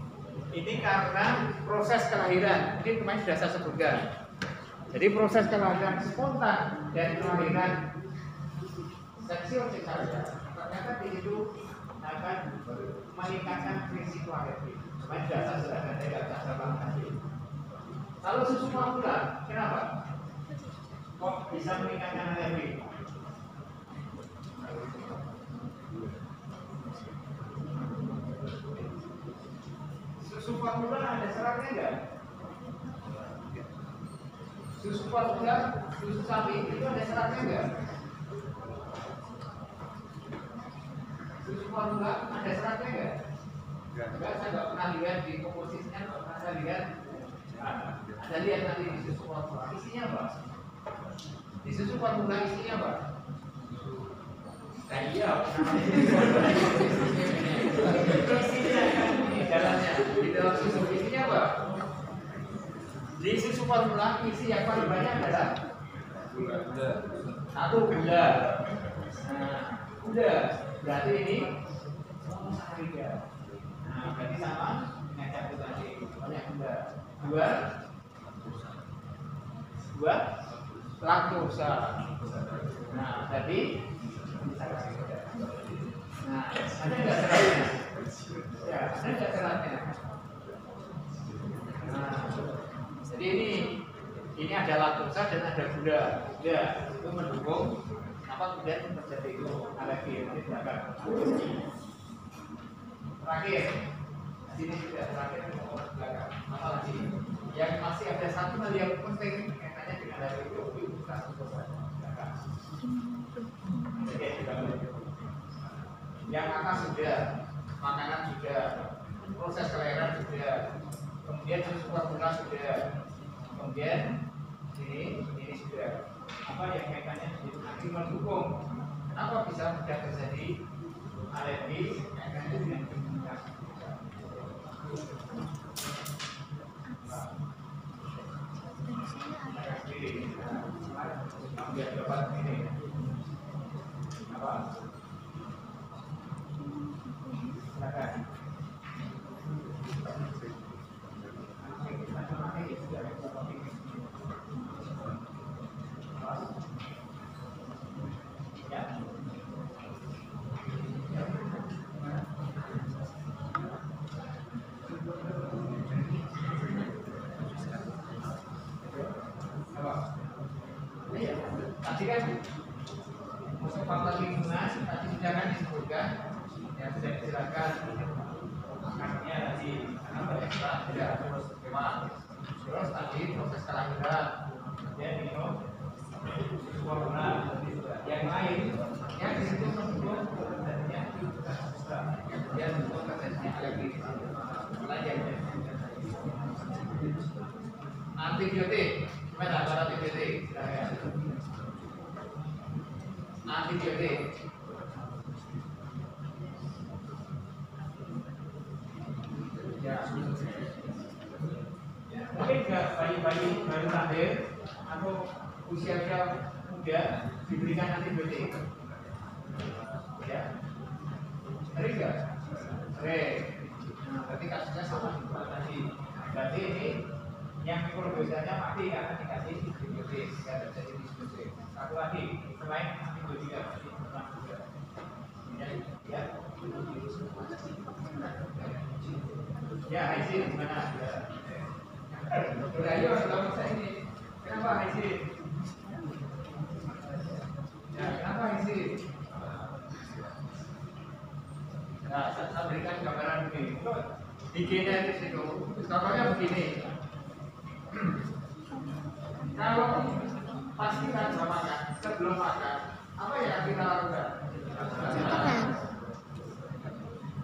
Ini karena proses kelahiran. Ini kemarin sudah saya sebutkan. Jadi proses kelahiran spontan dan kelahiran seksual ternyata di situ akan meningkatkan risiko alergi. Kemarin sudah saya jelaskan, saya tidak bisa lagi. Kalau susu formula, kenapa? Kok bisa meningkatkan alergi? Susu formula ada seratnya enggak? Susu formula, susu sapi itu ada seratnya enggak? Susu formula ada seratnya enggak? Enggak, saya enggak pernah lihat di komposisinya, enggak pernah saya lihat. Ada lihat nanti di susu formula. Isinya apa? Di susu formula isinya apa? Iya, ini dalamnya. Di dalam susu isinya apa? Di susu formula isi yang paling banyak adalah gula. Gula. Nah, gula. Berarti ini monosakarida. Nah, berarti sama dengan campur tadi. Banyak gula. Dua laktosa. Nah, tadi nah, ada nggak seratnya? Ya, ada nggak seratnya? Nah, jadi ini ada laktosa dan ada gula. Ya, itu mendukung apa kemudian terjadi itu alergi. Nanti belakang. Terakhir, sini juga terakhir belakang. Apa lagi? Yang masih ada satu hal yang penting kaitannya dengan alergi itu bukan belakang. Yang atas sudah, makanan sudah, proses kelahiran sudah, kemudian susu formula sudah, kemudian ini sudah. Apa yang kaitannya nanti mendukung? Kenapa bisa mudah terjadi alergi? Kaitannya dengan imunitas. Biar dapat ini. Apa? Silakan. Ya. Antibiotik, gimana kalau antibiotik? Antibiotik. Ya. Mungkin nggak bayi-bayi baru lahir atau usia-usia muda diberikan antibiotik? Ya. Sering nggak? Sering. Nah, berarti kasusnya sama seperti tadi. Berarti ini yang mikrobiotiknya mati karena dikasih antibiotik, ya terjadi disbiosis. Satu lagi, selain antibiotika, ya. Ya, izin gimana? Ayo, kalau saya ini, kenapa izin? Ya, kenapa izin? Nah, saya berikan gambaran begini. Higienis itu, contohnya begini. Kalau pas kita sudah makan, sebelum makan, apa yang kita lakukan?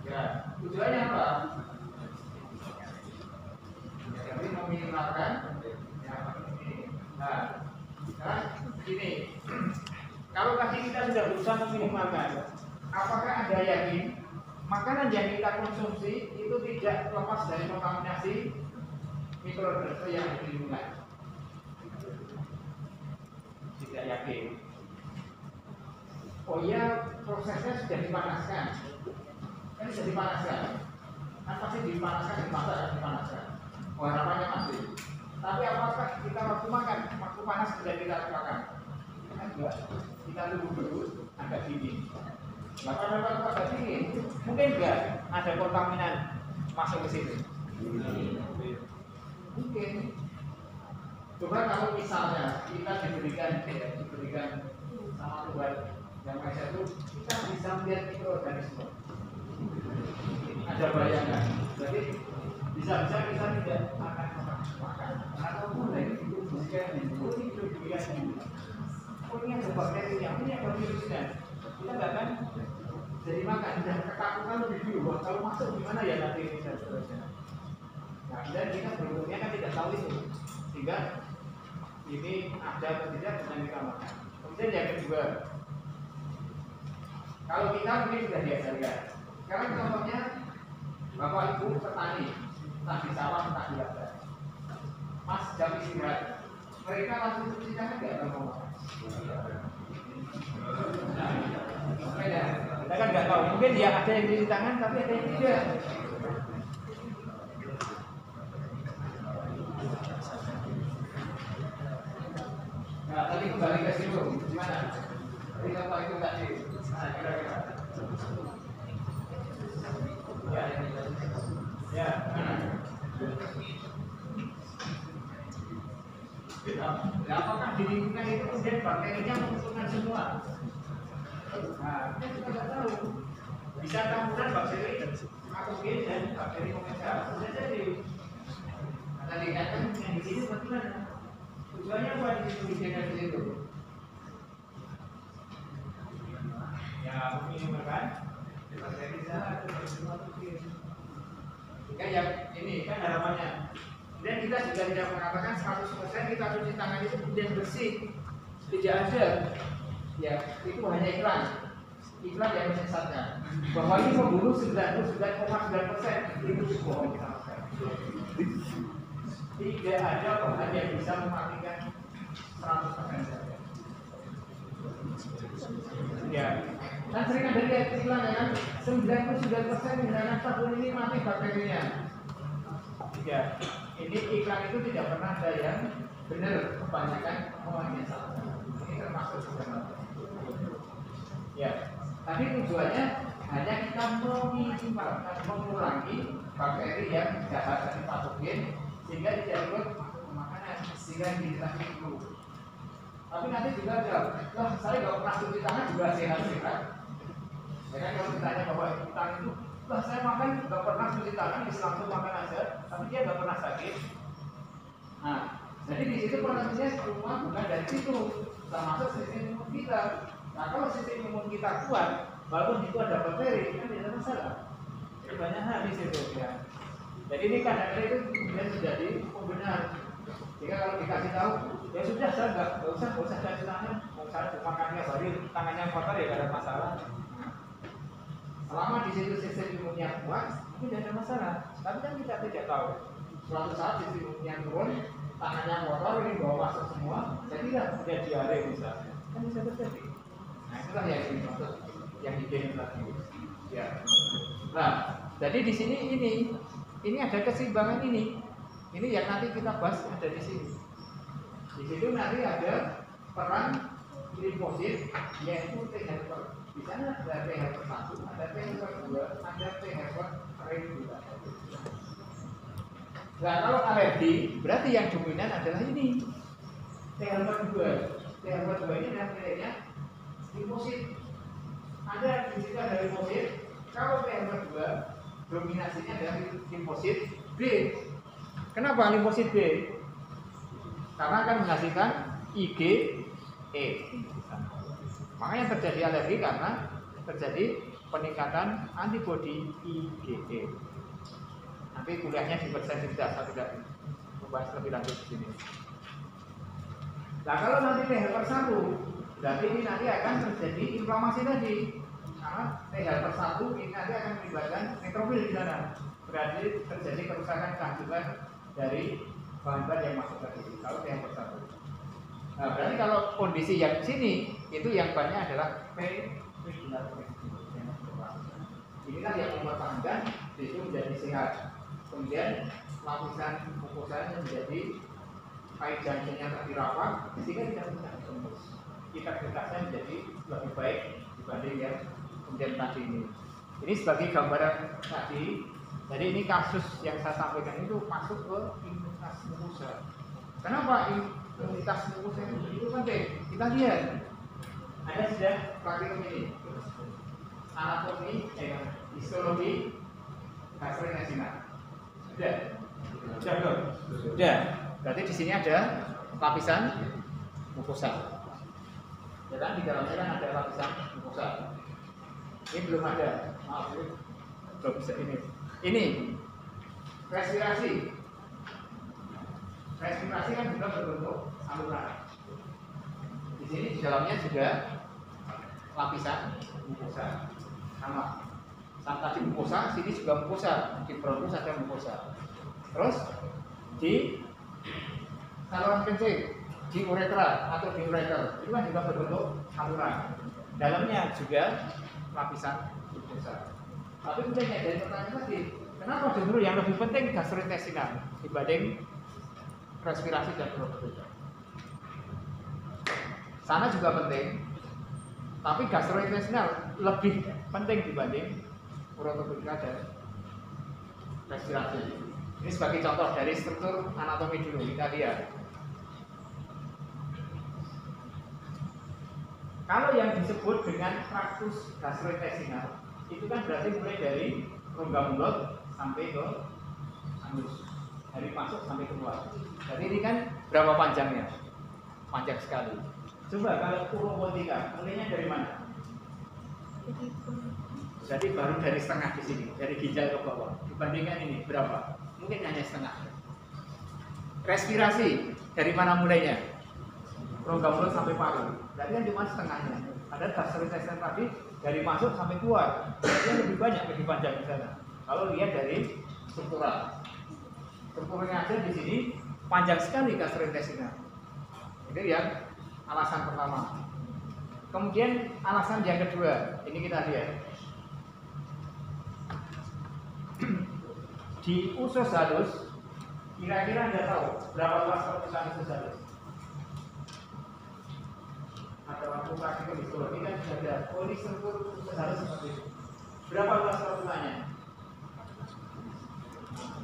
Ya, tujuannya apa? Jadi meminimalkan. Nah, sekarang begini. Kalau tadi kita sudah berusaha meminimalkan, apakah Anda yakin makanan yang kita konsumsi itu tidak lepas dari kontaminasi mikroorganisme yang ada di lingkungan? Tidak yakin. Oh iya, prosesnya sudah dipanaskan. Kan sudah dipanaskan. Kan pasti dipanaskan, dimasak dan dipanaskan. Oh, harapannya mati. Tapi apakah kita waktu makan, waktu panas sudah kita makan? Kan enggak. Kita tunggu dulu agak dingin. Maka agak dingin, mungkin enggak ada kontaminan masuk ke situ. Mungkin. Coba kalau misalnya kita diberikan sama Tuhan yang Maha Esa itu, kita bisa melihat mikroorganisme. Ada bayangan. Jadi bisa-bisa kita tidak akan makan atau mulai itu bukan itu ini ada bakterinya, ini ada virusnya. Kita nggak akan jadi makan dan ketakutan lebih dulu. Kalau masuk gimana ya nanti ini dan seterusnya. Nah, dan kita beruntuknya kan tidak tahu itu, sehingga ini ada atau tidak dengan kita makan. Kemudian yang kedua, kalau kita mungkin sudah diajarkan. Sekarang contohnya Bapak Ibu petani, entah di sawah entah di ladang. Mas jam istirahat, mereka langsung cuci tangan nggak kalau mau makan? Kita kan nggak tahu. Mungkin ya ada yang cuci tangan, tapi ada yang tidak. Nah, tadi kembali ke situ, gimana? Tadi contoh itu tadi. Nah, kira-kira. Ya. Nah, apakah di lingkungan itu kemudian bakterinya mengumpulkan semua? Nah, kita juga tidak tahu. Bisa campuran bakteri patogen dan bakteri komentar. Bisa jadi. Kita lihat kan yang di sini bagaimana? Tujuannya apa di situ di situ? Ya, meminimalkan bakteri jahat atau semua itu. Jika yang ini kan harapannya. Dan kita juga tidak mengatakan 100% kita cuci tangan itu kemudian bersih. Tidak ada. Ya, itu hanya iklan. Iklan yang menyesatkan. Bahwa ini membunuh 99,9%. Itu bohong sama sekali. Tidak ada bahan yang bisa mematikan 100% saja. Ya, kan sering ada lihat iklan ya kan 99% menggunakan sabun ini mati bakterinya. Ya, ini iklan itu tidak pernah ada yang benar, kebanyakan omongannya salah. Ini termasuk juga. Ya, tapi tujuannya hanya kita meminimalkan, mengurangi bakteri yang jahat dari patogen sehingga tidak ikut makanan, sehingga tidak itu. Tapi nanti juga ada, wah saya nggak pernah cuci tangan juga sehat-sehat. Ya kan kalau ditanya bahwa kita itu, wah saya makan nggak pernah cuci tangan, bisa langsung makan aja, tapi dia nggak pernah sakit. Nah, jadi di situ prosesnya semua bukan dari situ, termasuk sistem imun kita. Nah kalau sistem imun kita kuat, walaupun itu ada bakteri, kan tidak ada masalah. banyak hal di situ ya. Jadi ini kadang-kadang itu kemudian menjadi pembenar. Jika kalau dikasih tahu, ya sudah saya nggak usah cuci tangan, saya cuma makannya hari tangannya kotor ya nggak ada masalah. Selama di situ sistem imunnya kuat, mungkin tidak ada masalah. Tapi kan kita tidak tahu. Suatu saat sistem imunnya turun, tangannya kotor, ini bawa masuk semua, jadilah dia diare misalnya. Kan bisa terjadi. Nah itulah yang dimaksud yang higienis tadi. Ya. Nah, jadi di sini ini ada keseimbangan ini. Ini yang nanti kita bahas ada di sini. Di situ nanti ada peran limfosit yaitu T helper. Di sana ada T helper 1, ada T helper 2, ada T helper regular. Nah kalau alergi berarti yang dominan adalah ini T helper 2. T helper 2 ini namanya limfosit. Ada di situ ada limfosit. Kalau T helper 2 dominasinya adalah limfosit B. Kenapa limfosit B? Karena akan menghasilkan IgE. Makanya terjadi alergi karena terjadi peningkatan antibodi IgE. Nanti kuliahnya di bersensitivitas, saya tidak membahas lebih lanjut di sini. Nah kalau nanti T helper 1, berarti ini nanti akan terjadi inflamasi tadi. Karena T helper 1 ini nanti akan melibatkan neutrofil di sana. Berarti terjadi kerusakan kelanjutan dari bahan-bahan yang masuk tadi. Kalau T helper 1. Nah, berarti kalau kondisi yang sini itu yang banyak adalah P regulatory. Inilah yang mempertahankan itu menjadi sehat. Kemudian lapisan mukosanya menjadi tight junction-nya tadi rapat, sehingga tidak mudah tembus. Kita menjadi lebih baik dibanding yang kemudian tadi ini. Ini sebagai gambaran tadi. Jadi ini kasus yang saya sampaikan itu masuk ke imunitas mukosa. Kenapa imunitas mukosa itu penting? Kita lihat. Ada sudah praktikum ini. Anatomi, histologi, gastrointestinal. Sudah. Berarti di sini ada lapisan mukosa. Ya kan di dalamnya kan ada lapisan mukosa. Ini belum ada. Maaf, belum bisa ini. Ini respirasi. Respirasi kan juga berbentuk saluran. Di sini di dalamnya sudah lapisan mukosa. Sama tadi mukosa, sini juga mukosa. Di bronkus ada mukosa. Terus di saluran kencing, di uretra atau di ureter itu kan juga berbentuk saluran. Dalamnya juga lapisan mukosa. Tapi kemudian dari pertanyaan tadi, kenapa justru yang lebih penting gastrointestinal dibanding respirasi dan uretra? Sana juga penting, tapi gastrointestinal lebih penting dibanding uretra dan respirasi. Ini sebagai contoh dari struktur anatomi dulu kita lihat. Kalau yang disebut dengan traktus gastrointestinal itu kan berarti mulai dari rongga mulut sampai ke anus, dari masuk sampai keluar. Jadi ini kan berapa panjangnya? Panjang sekali. Coba kalau uropontika mulainya dari mana? Jadi baru dari setengah di sini, dari ginjal ke bawah. Dibandingkan ini berapa? Mungkin hanya setengah. Respirasi dari mana mulainya? Rongga mulut sampai paru. Berarti kan cuma setengahnya. Ada gastrointestinal tadi dari masuk sampai keluar. Berarti lebih banyak, lebih panjang di sana. Kalau lihat dari struktural, strukturnya aja di sini panjang sekali gastrointestinal. Itu yang alasan pertama. Kemudian alasan yang kedua, ini kita lihat. Di usus halus, kira-kira Anda tahu berapa luas permukaan usus halus? Ada waktu praktikum histologi kan sudah ada. Oh ini struktur usus halus seperti itu. Berapa luas permukaannya?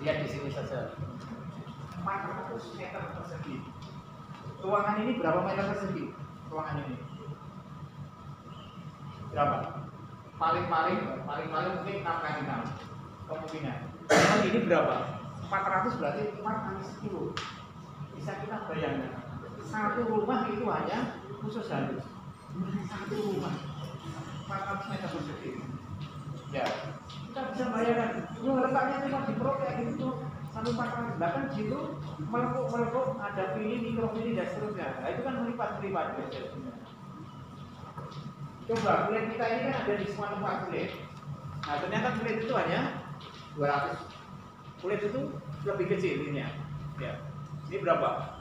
Lihat di sini saja. 400 meter persegi. Ruangan ini berapa meter persegi? Ruangan ini berapa? Paling mungkin 6 kali 6 kemungkinan. Kalau ini berapa? 400 berarti 4 kali 10. Bisa kita bayangkan. Satu rumah itu hanya usus halus. Satu rumah 400 meter persegi. Ya, kita bisa bayangkan. Ini letaknya cuma di perut kayak gitu sampai 4 kali. Bahkan gitu melekuk ada pilih, mikrofili dan seterusnya. Nah, itu kan melipat-melipat. Coba kulit kita ini kan ada di semua tempat kulit. Nah, ternyata kulit itu hanya 200. Kulit itu lebih kecil ini ya. Ya. Ini berapa?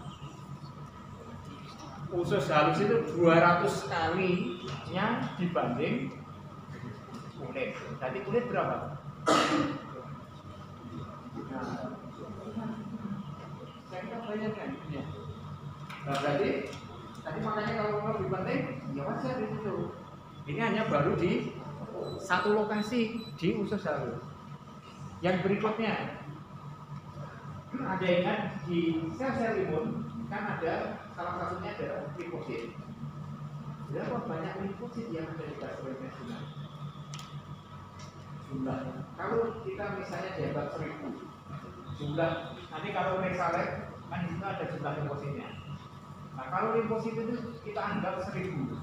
Usus halus itu 200 kalinya dibanding kulit. Tadi kulit berapa? Nah, saya kita bayangkan ya. Nah, berarti tadi makanya kalau lebih penting, ya wajar di situ. Ini hanya baru di satu lokasi di usus halus. Yang berikutnya ada ingat di sel-sel imun kan ada salah satunya adalah limfosit. Berapa banyak limfosit yang ada di gastrointestinal? Jumlahnya. Kalau kita misalnya dianggap 1000 jumlah, nanti kalau resalek kan di situ ada jumlah limfositnya. Nah kalau limfosit itu kita anggap 1000,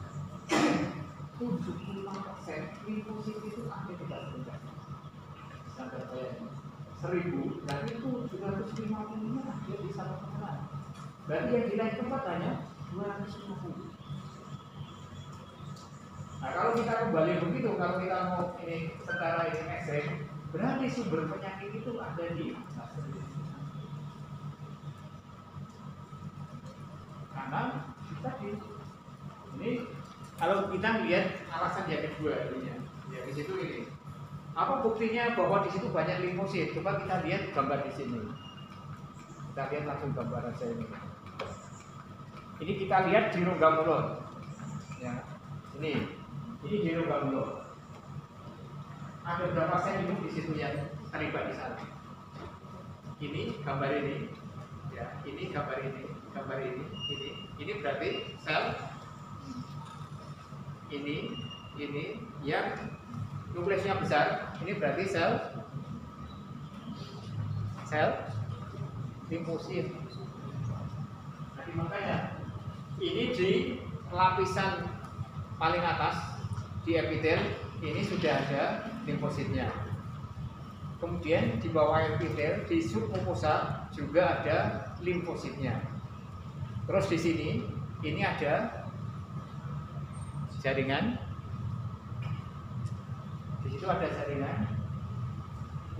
75% limfosit itu ada di gastrointestinal. Standar saya 1000, berarti itu 750-nya ada di satu tempat. Berarti yang di lain tempat hanya 250. Nah kalau kita kembali begitu, kalau kita mau ini secara ini ekstrem, berarti sumber penyakit itu ada di karena kita ini kalau kita lihat alasan yang kedua ya di situ ini. Apa buktinya bahwa di situ banyak limfosit? Coba kita lihat gambar di sini. Kita lihat langsung gambaran saya ini. Ini kita lihat di rongga mulut. Ya. Ini di rongga mulut. Ada berapa sel imun di situ yang terlibat di sana? Ini gambar ini. Ya, ini gambar ini, gambar ini. Ini berarti sel. Ini yang nukleusnya besar, ini berarti sel limfosit. Nah, makanya ini di lapisan paling atas di epitel ini sudah ada limfositnya. Kemudian di bawah epitel di submukosa juga ada limfositnya. Terus di sini ini ada jaringan. Di situ ada jaringan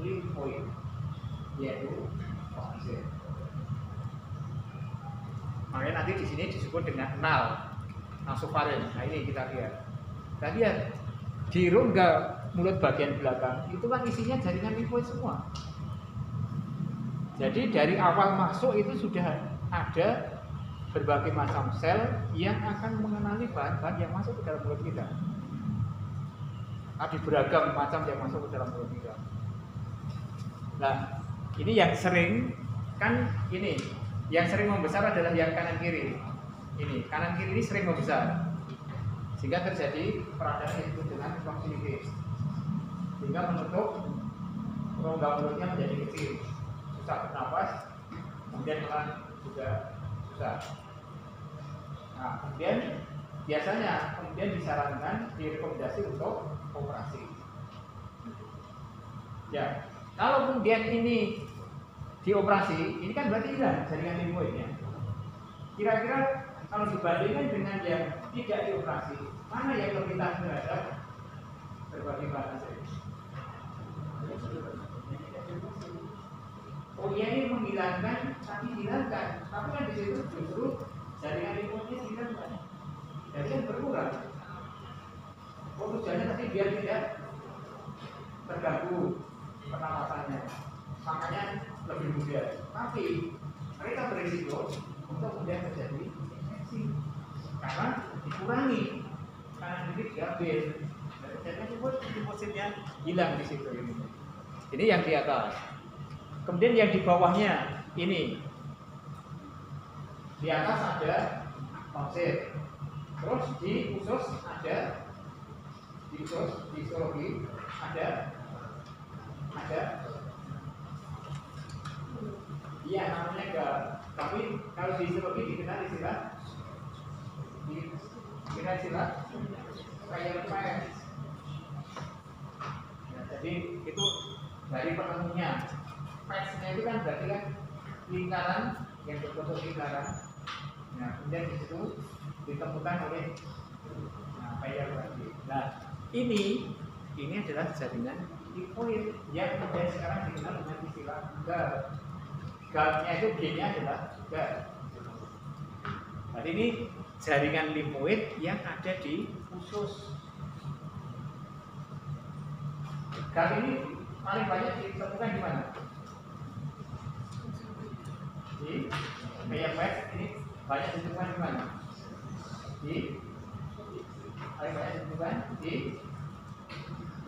limfoid, yaitu vaksin. Makanya nanti di sini disebut dengan nasofaring. Nah ini kita lihat. Kita lihat di rongga mulut bagian belakang itu kan isinya jaringan limfoid semua. Jadi dari awal masuk itu sudah ada berbagai macam sel yang akan mengenali bahan-bahan yang masuk ke dalam mulut kita. Ada beragam macam yang masuk ke dalam mulut kita. Nah, ini yang sering kan ini yang sering membesar adalah yang kanan kiri. Ini kanan kiri ini sering membesar, sehingga terjadi peradangan yang disebut dengan tonsillitis, sehingga menutup rongga mulutnya menjadi kecil, susah bernapas, kemudian menelan juga susah. Nah, kemudian biasanya disarankan direkomendasi untuk operasi. Ya, kalau kemudian ini dioperasi, ini kan berarti hilang jaringan limfoidnya. Kira-kira kalau dibandingkan dengan yang tidak dioperasi, mana yang lebih tahan terhadap berbagai bahan? Oh iya, ini menghilangkan, tapi kan di situ justru jaringan limfoidnya dihilangkan. Jadi kan berkurang. Tujuannya tadi biar tidak terganggu pernapasannya, makanya lebih mudah. Tapi mereka berisiko untuk kemudian terjadi infeksi karena dikurangi, karena dikit diambil, jadi limfositnya hilang di situ. Ini yang di atas. Kemudian yang di bawahnya ini, di atas ada tonsil, terus di usus ada. Di histologi ada iya namanya enggak, tapi kalau di histologi dikenal istilah kayak lepes. Jadi itu dari penemunya. Fax-nya itu kan berarti kan lingkaran yang berbentuk lingkaran. Nah, kemudian di situ ditemukan oleh Bayer tadi. Nah, ini adalah jaringan lipoid yang kemudian sekarang dikenal dengan istilah GAR. GAR-nya itu G-nya adalah GAR. Jadi ini jaringan lipoid yang ada di usus. GAR ini paling banyak ditemukan di mana? Di PFS ini banyak ditemukan di mana? Paling banyak ditemukan di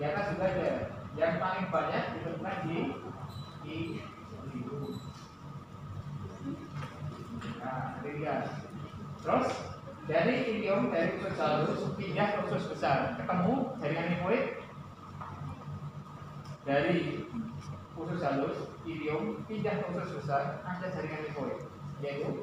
atas juga ada. Yang paling banyak ditemukan di hidung. Nah, lihat. Terus dari ileum, dari usus halus pindah ke usus besar, ketemu jaringan lipoid. Dari usus halus ileum pindah ke usus besar, ada jaringan lipoid, yaitu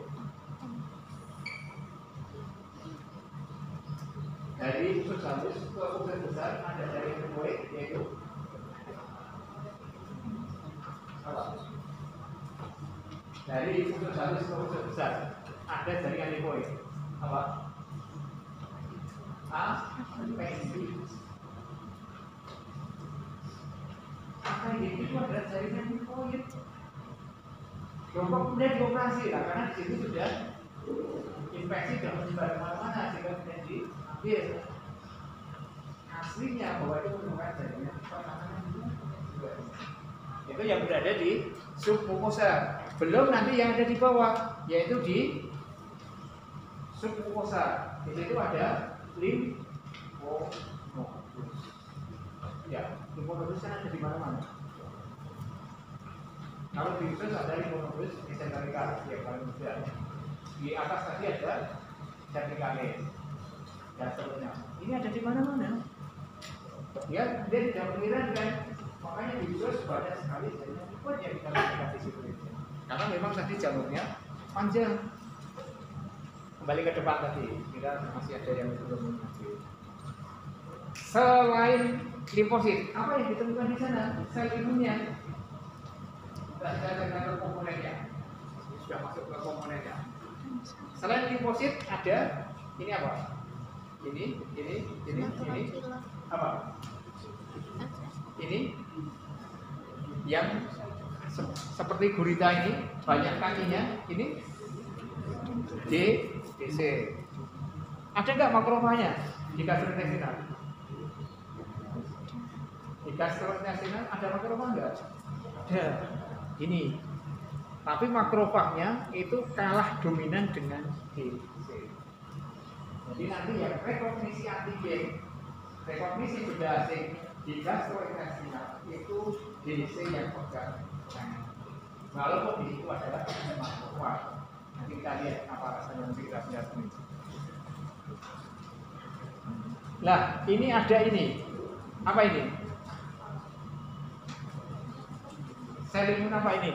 dari usus halus ke usus besar ada jaringan lipoid, yaitu apa? Dari usus halus ke usus besar ada jaringan lipoid, apa? Appendix. Appendix itu adalah jaringan lipoid. Kemudian dioperasi lah, karena di situ sudah infeksi sudah menyebar kemana-mana sehingga kemudian diambil. Aslinya bahwa itu merupakan jaringan itu yang berada di submukosa. Belum nanti yang ada di bawah, yaitu di submukosa. Di situ ada limfonodus. Ya, limfonodus kan ada di mana-mana. Kalau di usus ada limfonodus mesenterica yang paling mudah. Di atas tadi ada cervicalis dan seterusnya. Ini ada di mana-mana. Ya, dia tidak mengira kan. Makanya di usus banyak sekali jaringan lipoid yang kita lihat di situ. Karena memang tadi jalurnya panjang. Kembali ke depan tadi, kita masih ada yang belum mengerti. Selain limfosit, apa yang ditemukan di sana? Sel imunnya. Sudah ada komponennya. Sudah masuk ke komponennya. Selain limfosit ada ini apa? Ini apa? Ini yang seperti gurita ini banyak kakinya, ini DC. Ada nggak makrofagnya di gastrointestinal? Di gastrointestinal ada makrofag nggak? Ada. Ini. Tapi makrofagnya itu kalah dominan dengan DC. Jadi nanti yang rekognisi antigen, rekognisi benda asing di gastrointestinal itu DC yang pegang. Walaupun di situ adalah makrofag. Nanti kita lihat apa rasanya nanti kita lihat ini. Nah, ini ada ini. Apa ini? Sel imun apa ini?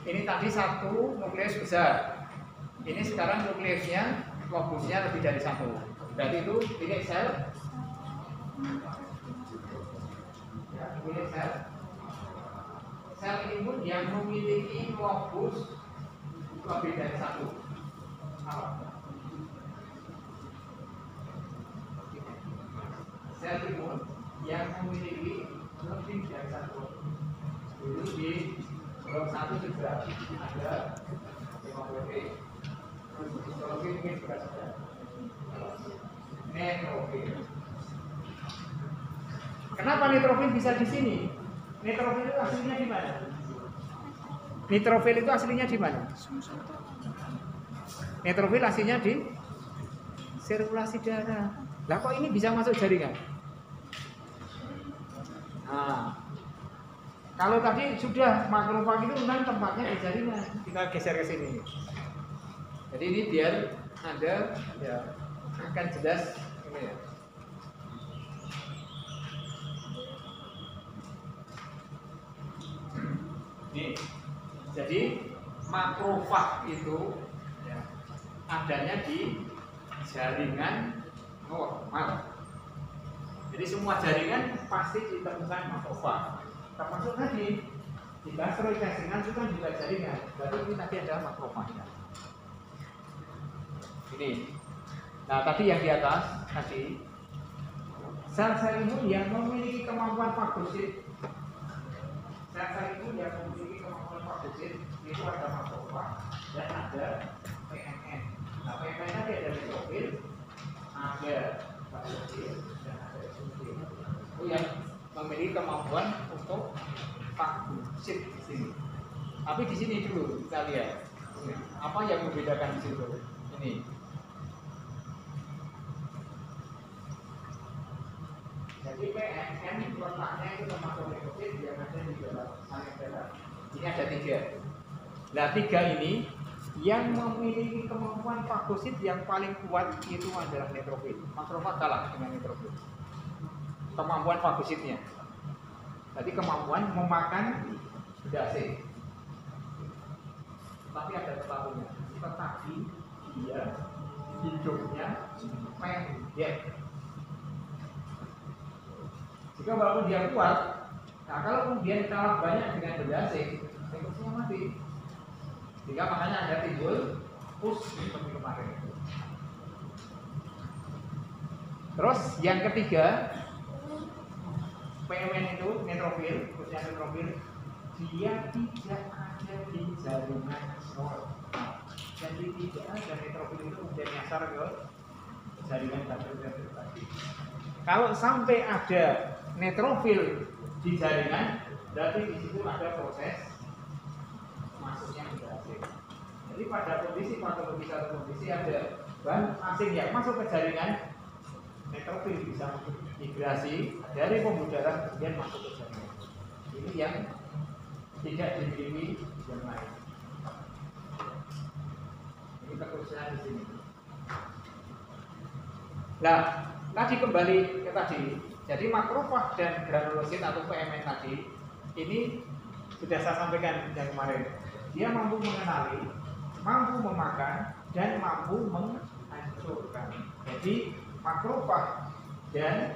Ini tadi satu nukleus besar. Ini sekarang nukleusnya, lobusnya lebih dari satu. Berarti itu ini sel. Ya, ini sel. Sel imun yang memiliki lobus lebih dari satu. Apa? Sel imun yang memiliki lebih dari satu. Itu di blok 1 juga ada hemoglobin. Histologi mungkin juga sudah. Neutrofil. Kenapa neutrofil bisa di sini? Neutrofil itu aslinya di mana? Neutrofil itu aslinya di mana? Neutrofil aslinya di sirkulasi darah. Lah kok ini bisa masuk jaringan? Nah, kalau tadi sudah makrofag itu memang tempatnya di jaringan. Kita geser ke sini. Jadi ini biar Anda ya akan jelas ini ya. Ini. Jadi makrofag itu ya, adanya di jaringan normal. Jadi Jadi semua jaringan pasti ditemukan makrofag. Termasuk tadi di gastrointestinal itu kan juga jaringan. Berarti ini tadi adalah makrofagnya. Ini. Nah tadi yang di atas tadi sel-sel imun yang memiliki kemampuan fagosit. Sel-sel imun yang memiliki kemampuan fagosit itu ada makrofag dan ada PMN. Nah PMN tadi ada neutrofil, ada basophil dan ada eosinofil. Itu yang memiliki kemampuan untuk fagosit di sini. Tapi di sini dulu kita lihat apa yang membedakan di situ. Ini. Jadi PMN letaknya itu termasuk neutrofil yang ada di dalam saraf. Ini ada 3. Nah 3 ini yang memiliki kemampuan fagosit yang paling kuat itu adalah neutrofil. Makrofag kalah dengan neutrofil. Kemampuan fagositnya. Jadi kemampuan memakan benda C. Tapi ada tetapinya. Tetapi dia hidupnya pendek. Jika walaupun dia kuat, nah kalau kemudian kalah banyak dengan benda asing, fungsinya mati. Jika makanya ada timbul push seperti kemarin. Terus yang ketiga, PMN itu neutrofil, khususnya neutrofil, dia tidak ada di jaringan sel. Jadi tidak ada neutrofil itu kemudian nyasar ke jaringan bakteri tadi. Kalau sampai ada neutrofil di jaringan, berarti di situ ada proses masuknya benda asing. Jadi pada kondisi patologi satu kondisi ada bahan asing yang masuk ke jaringan, neutrofil bisa migrasi dari pembuluh darah kemudian masuk ke jaringan. Ini yang tidak dimiliki yang lain. Ini kekhususan di sini. Nah, tadi kembali ke tadi. Jadi makrofag dan granulosit atau PMN tadi ini sudah saya sampaikan yang kemarin. Dia mampu mengenali, mampu memakan, dan mampu menghancurkan. Jadi makrofag dan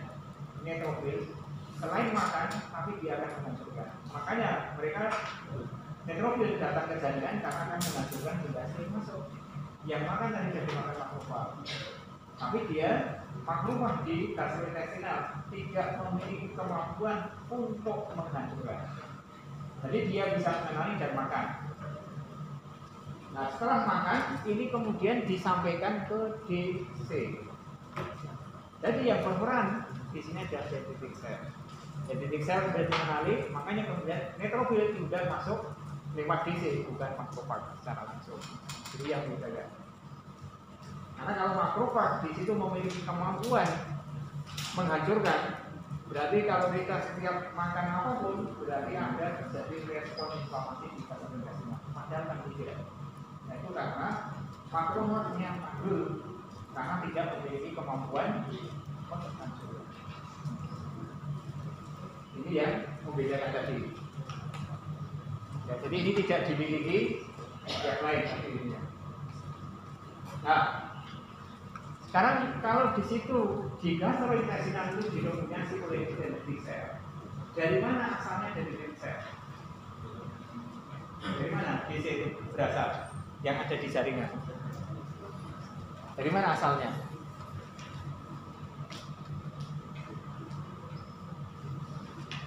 neutrofil selain makan, tapi dia akan menghancurkan. Makanya mereka neutrofil datang ke jaringan karena akan menghancurkan benda asing masuk. Yang makan tadi jadi makan makrofag. Tapi dia makrofag di gastrointestinal tidak memiliki kemampuan untuk menghancurkan. Jadi dia bisa mengenali dan makan. Nah setelah makan ini kemudian disampaikan ke DC. Jadi yang berperan di sini adalah dendritic cell. Dendritic cell sudah mengenali, makanya kemudian neutrofil juga masuk lewat DC, bukan makrofag secara langsung. Jadi yang berbeda. Karena kalau makrofag di situ memiliki kemampuan menghancurkan, berarti kalau kita setiap makan apapun, berarti ada terjadi respon inflamasi di gastrointestinal. Padahal kan tidak. Nah itu karena makrofagnya mandul, karena tidak memiliki kemampuan menghancurkan. Ini yang membedakan tadi. Ya, jadi ini tidak dimiliki yang lain akhirnya. Nah, sekarang kalau di situ di gastrointestinal itu didominasi oleh dendritic cell. Dari mana asalnya dendritic cell? Dari mana DC itu berasal? Yang ada di jaringan. Dari mana asalnya?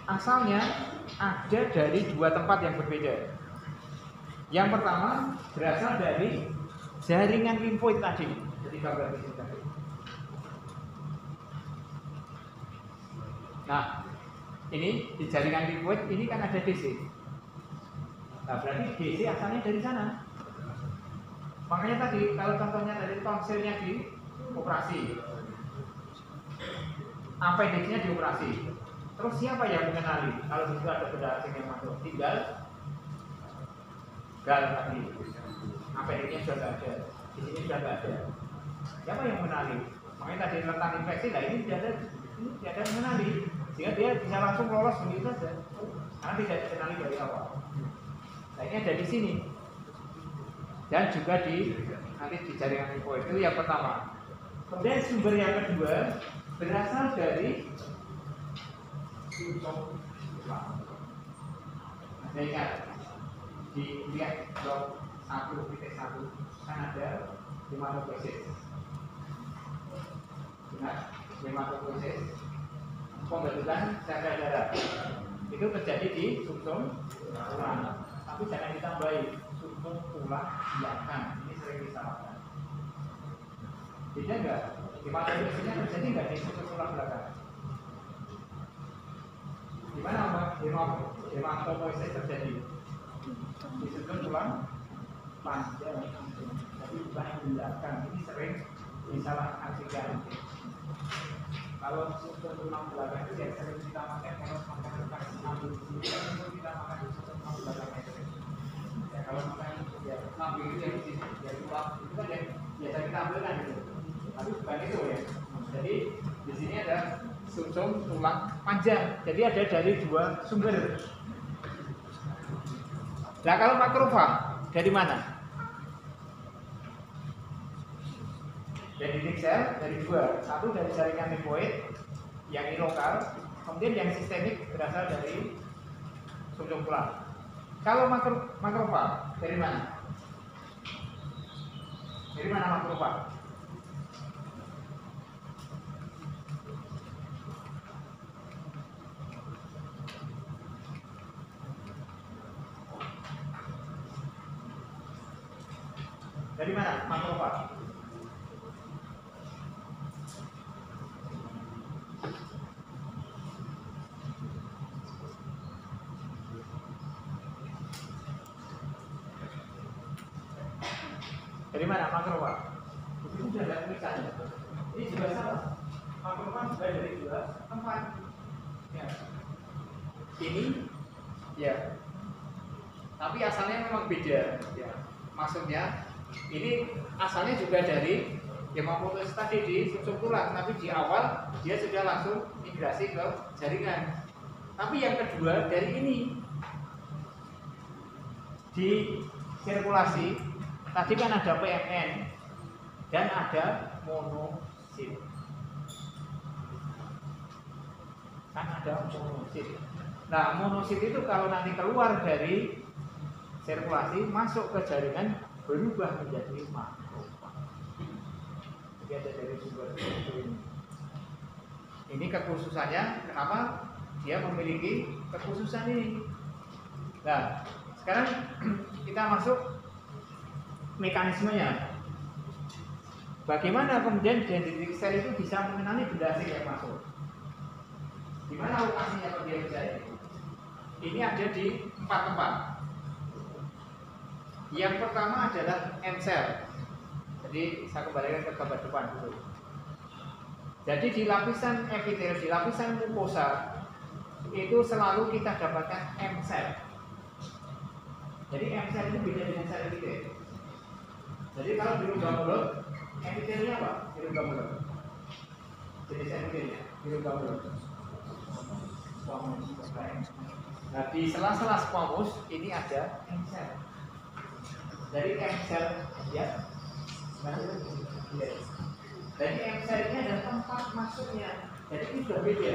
Asalnya ada dari 2 tempat yang berbeda. Yang pertama berasal dari jaringan limfoid tadi. Jadi gambar di sini tadi. Nah, ini di jaringan limfoid ini kan ada DC. Nah, berarti DC asalnya dari sana. Makanya tadi kalau contohnya dari tonsilnya di operasi, appendixnya dioperasi. Terus siapa yang mengenali kalau di situ ada benda asing yang masuk? Tinggal gal tadi. Appendixnya sudah tidak ada, di sini sudah tidak ada. Siapa yang mengenali? Makanya tadi rentan infeksi, nah ini tidak ada mengenali, sehingga dia bisa langsung lolos begitu saja, karena tidak dikenali dari awal. Nah ini ada di sini. Dan juga nanti di jaringan limfoid itu yang pertama. Kemudian sumber yang kedua berasal dari sumsum tulang. Nah, ingat dilihat blok 1.1 kan ada hematopoiesis. Benar, hematopoiesis pembentukan sel darah itu terjadi di sumsum tulang, tapi jangan ditambahi sumsum tulang belakang, ini sering disalahkan. Beda enggak? Hematopoiesisnya terjadi enggak di sumsum tulang belakang? Di mana hematopoiesis terjadi? Di sumsum tulang panjang, tapi bukan yang belakang. Ini sering disalahkan. Kalau sumsum tulang belakang itu yang sering kita makan kalau makan kasih ngambil di sini, itu kita makan di sumsum tulang belakang itu. Ya, kalau makan ya ngambil itu yang di sini, dari tulang itu kan yang biasa kita ambilkan itu. Tapi bukan itu ya. Jadi di sini ada sumsum tulang panjang. Jadi ada dari dua sumber. Nah kalau makrofag dari mana? Dari dinding sel dari dua, satu dari jaringan lipoid yang ini lokal, kemudian yang sistemik berasal dari sumsum tulang. Kalau makrofag dari mana? Dari mana makrofag? Dari mana makrofag? Dari mana makrofag? Itu sudah ada tulisannya. Ini juga salah. Makrofag juga dari dua tempat. Ya. Ini, ya. Tapi asalnya memang beda. Ya. Maksudnya, ini asalnya juga dari hematopoiesis tadi di sumsum tulang, tapi di awal dia sudah langsung migrasi ke jaringan. Tapi yang kedua dari ini di sirkulasi tadi kan ada PMN dan ada monosit. Kan ada monosit. Nah, monosit itu kalau nanti keluar dari sirkulasi masuk ke jaringan berubah menjadi makrofag. Jadi ada dari sumber ini. Ini kekhususannya, kenapa dia memiliki kekhususan ini? Nah, sekarang kita masuk mekanismenya. Bagaimana kemudian dendritik sel itu bisa mengenali benda asing yang masuk? Di mana lokasinya kalau dia bisa ini? Ini ada di 4 tempat. Yang pertama adalah M-cell. Jadi saya kembalikan ke gambar depan dulu. Jadi di lapisan epitel, di lapisan mukosa itu selalu kita dapatkan M-cell. Jadi M-cell itu beda dengan sel epitel. Jadi kalau di lubang mulut, epitelnya apa? Di lubang mulut. Jadi epitelnya di lubang mulut. Nah di sela-sela squamous ini ada M-cell. Jadi M-cell ya. Jadi M-cell ini ada tempat masuknya. Jadi ini sudah beda.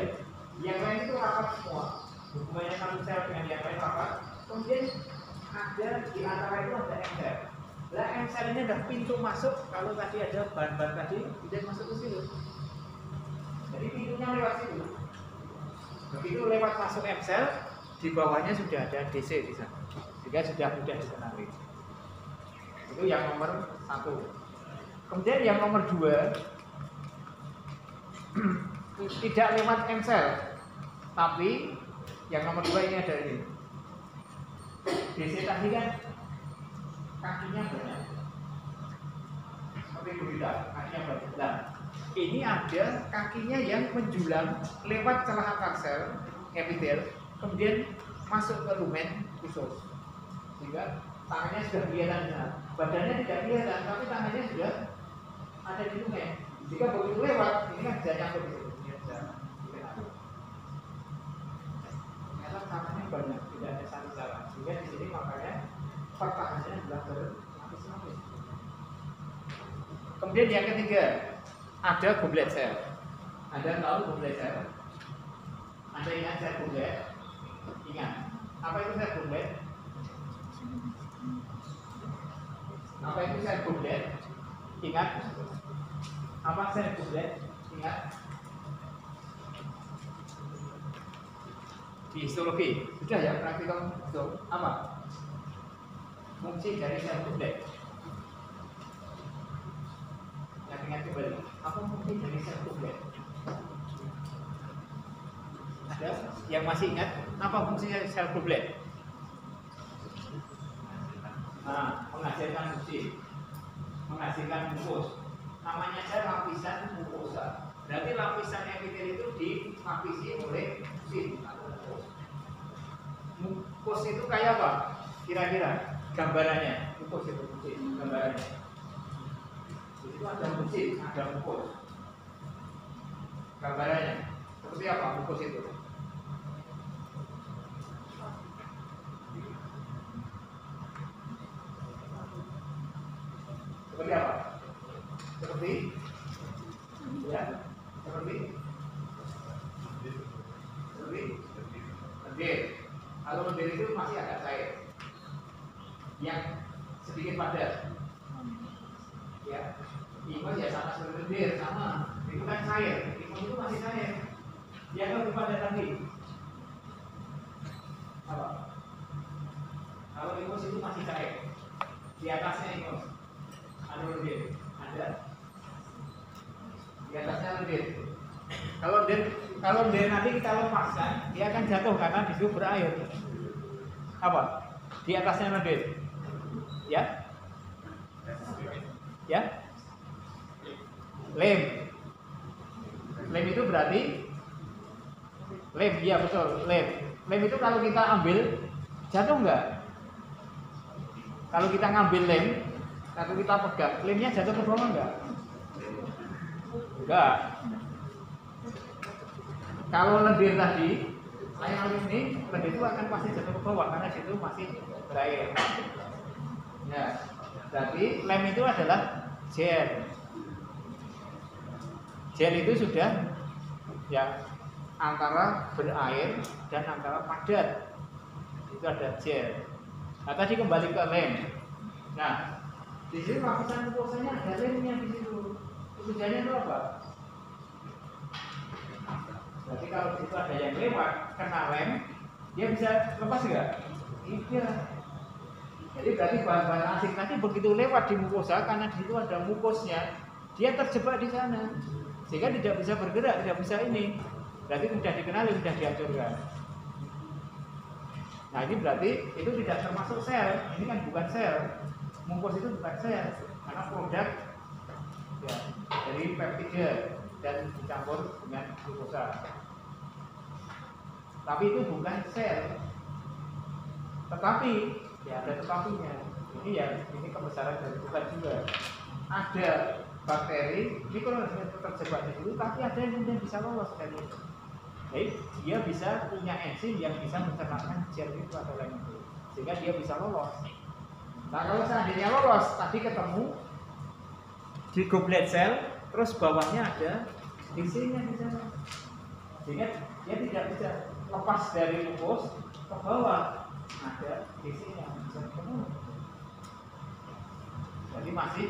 Yang lain itu rapat semua. Hubungannya satu sel dengan yang lain rapat. Kemudian ada di antara itu ada M-cell. Lah M-cell ini ada pintu masuk. Kalau tadi ada bahan-bahan tadi tidak masuk ke situ. Jadi pintunya lewat situ. Begitu lewat masuk M-cell, di bawahnya sudah ada DC di sana. Sehingga sudah mudah dikenali. Itu yang nomor 1. Kemudian yang nomor 2 tidak lewat M-cell, tapi yang nomor 2 ini ada ini. DC tadi kan kakinya banyak, seperti berita, kakinya banyak. Nah, ini ada kakinya yang menjulang lewat celah akar sel epitel, kemudian masuk ke lumen khusus, sehingga tangannya sudah kelihatan. Badannya tidak kelihatan, tapi tangannya sudah ada di lumen. Jika begitu lewat, ini kan bisa nyambung di situ. Ternyata tangannya banyak, tidak ada satu salah. Sehingga di sini makanya pertahanannya adalah berlapis-lapis. Kemudian yang ketiga, ada goblet cell. Anda tahu goblet cell? Anda ingat sel kublet? Ingat. Apa itu sel kublet? Apa itu sel kublet? Ingat. Apa sel kublet? Ingat. Di histologi sudah ya praktikum itu apa? Fungsi dari sel kublet. Yang ingat kembali. Apa fungsi dari sel kublet? Ada yang masih ingat apa fungsinya sel kublet? Nah, menghasilkan fungsi, menghasilkan mukus. Namanya sel lapisan mukosa. Berarti lapisan epitel itu dilapisi oleh musin atau mukus. Mukus itu kayak apa? Kira-kira gambarannya mukus itu musin, gambarannya. Itu ada musin, ada mukus. Gambarannya seperti apa mukus itu? Seperti apa? Seperti ya, seperti lendir. Kalau lendir itu masih agak cair, yang sedikit padat. Ya, timun ya sama seperti lendir, sama. Itu kan cair, timun itu masih cair. Yang lebih padat lagi apa? Kalau timun itu masih cair, di atasnya timun. Ada lendir, ada di atasnya lendir. Kalau lendir nanti kita lepaskan, dia akan jatuh karena di situ berair. Apa? Di atasnya lendir, ya, ya, lem. Lem itu berarti lem, ya betul, lem. Lem itu kalau kita ambil jatuh enggak? Kalau kita ngambil lem, kalau kita pegang, lemnya jatuh ke bawah enggak? Enggak. Kalau lendir tadi, saya ini lendir itu akan pasti jatuh ke bawah karena situ masih berair. Ya, berarti lem itu adalah gel. Gel itu sudah ya antara berair dan antara padat. Itu ada gel. Nah, tadi kembali ke lem. Nah, di sini lapisan mukosanya ada lemnya di situ. Tujuannya itu apa? Berarti kalau di situ ada yang lewat kena lem, dia bisa lepas nggak? Iya. Jadi berarti bahan-bahan asing tadi begitu lewat di mukosa karena di situ ada mukosnya, dia terjebak di sana, sehingga tidak bisa bergerak, tidak bisa ini. Berarti mudah dikenali, mudah dihancurkan. Nah ini berarti itu tidak termasuk sel. Ini kan bukan sel. Mukos itu bukan sel karena produk ya, dari peptida dan dicampur dengan glukosa. Tapi itu bukan sel. Tetapi ya ada tetapinya. Ini ya ini kebesaran dari Tuhan juga. Ada bakteri ini kalau terjebak di situ, tapi ada yang kemudian bisa lolos dari itu. Jadi dia bisa punya enzim yang bisa mencernahkan gel itu atau lem itu, sehingga dia bisa lolos. Nah kalau seandainya lolos, tadi ketemu di goblet sel, terus bawahnya ada isinya di sana, sehingga dia tidak bisa lepas dari mukos ke bawah, ada isinya bisa ketemu. Jadi masih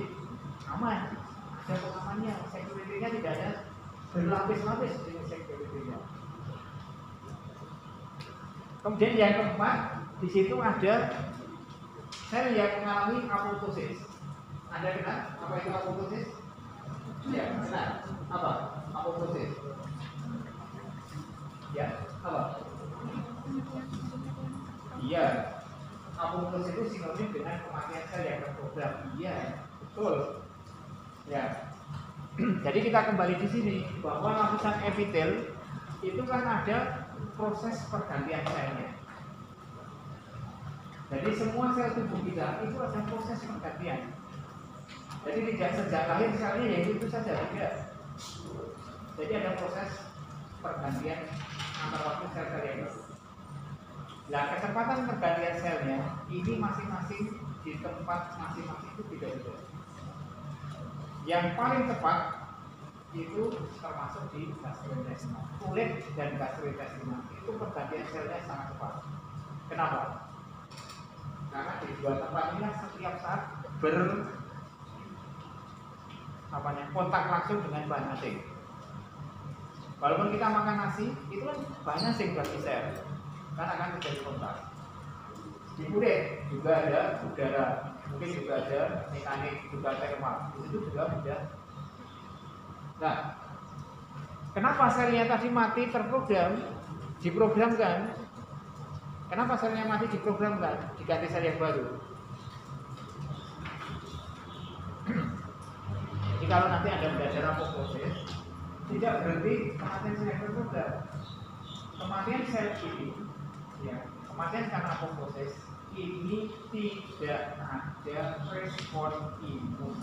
aman, ada pengamannya, security-nya tidak ada berlapis-lapis dengan security-nya. Kemudian yang keempat, di situ ada sel yang mengalami apoptosis. Anda kenal apa itu apoptosis? Ya, kenal. Apa? Apoptosis. Ya, apa? Iya. Apoptosis itu sinonim dengan kematian sel yang terprogram. Iya, betul. Ya. Jadi kita kembali di sini bahwa lapisan epitel itu kan ada proses pergantian selnya. Jadi semua sel tubuh kita itu ada proses pergantian. Jadi tidak sejak lahir selnya ya itu saja, tidak. Jadi ada proses pergantian antara waktu sel-sel yang baru. Nah, kecepatan pergantian selnya ini masing-masing di tempat masing-masing itu beda-beda. Yang paling cepat itu termasuk di gastrointestinal. Kulit dan gastrointestinal itu pergantian selnya sangat cepat. Kenapa? Karena di dua tempat ini setiap saat kontak langsung dengan bahan asing. Walaupun kita makan nasi, itu kan bahan asing bagi sel, karena akan terjadi kontak. Di kulit juga ada udara, mungkin juga ada mekanik, juga termal, itu juga mudah. Nah, kenapa selnya tadi mati diprogramkan? Kenapa selnya mati diprogramkan? Diganti sel yang baru. Jadi kalau nanti Anda belajar apoptosis, tidak berhti kematian sel yang terprogram. Kematian sel ini, ya, kematian karena apoptosis ini tidak ada respon imun.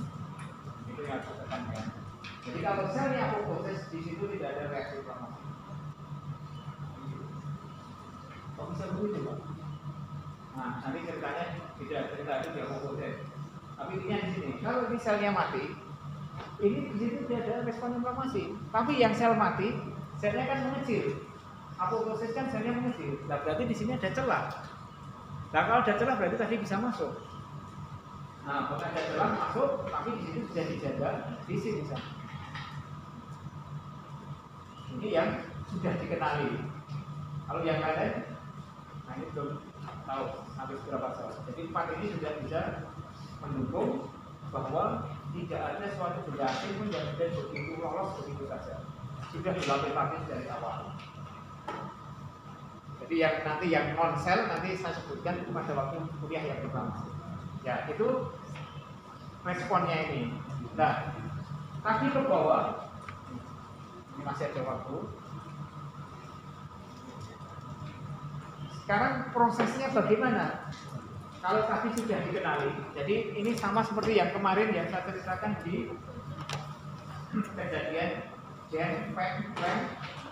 Itu yang saya tekankan. Jadi kalau selnya apoptosis, di situ tidak ada reaksi inflamasi. Kok bisa begitu, Pak? Nah, nanti ceritanya tidak cerita itu di apoptosis. Tapi intinya di sini, kalau ini selnya mati, ini di situ tidak ada respon inflamasi. Tapi yang sel mati, selnya kan mengecil. Apoptosis kan selnya mengecil. Nah, berarti di sini ada celah. Nah, kalau ada celah berarti tadi bisa masuk. Nah, kalau ada celah masuk, tapi di situ bisa dijaga, di sini bisa. Ini yang sudah dikenali. Kalau yang lain, nah ini belum tahu sampai berapa saat. Jadi 4 ini sudah bisa mendukung bahwa tidak ada suatu benda asing pun yang sudah begitu lolos begitu saja. Sudah dilapis-lapis dari awal. Jadi yang nanti yang non sel nanti saya sebutkan pada waktu kuliah yang pertama. Ya, itu responnya ini. Nah, kaki ke bawah. Ini masih ada waktu. Sekarang prosesnya bagaimana? Kalau tadi sudah dikenali, jadi ini sama seperti yang kemarin yang saya ceritakan di kejadian DNPM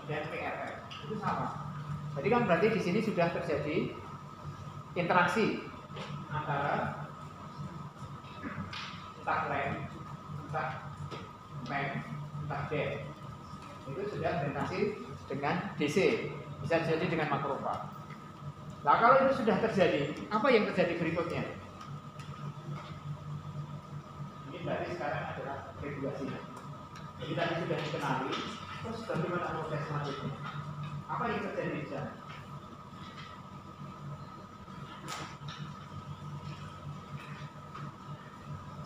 dan PRF. Itu sama. Jadi kan berarti di sini sudah terjadi interaksi antara entah lem, entah mem, entah den. Itu sudah berinteraksi dengan DC, bisa jadi dengan makrofag. Nah, kalau itu sudah terjadi, apa yang terjadi berikutnya? Ini berarti sekarang adalah regulasinya. Jadi tadi sudah dikenali, terus bagaimana proses selanjutnya? Apa yang terjadi di sana?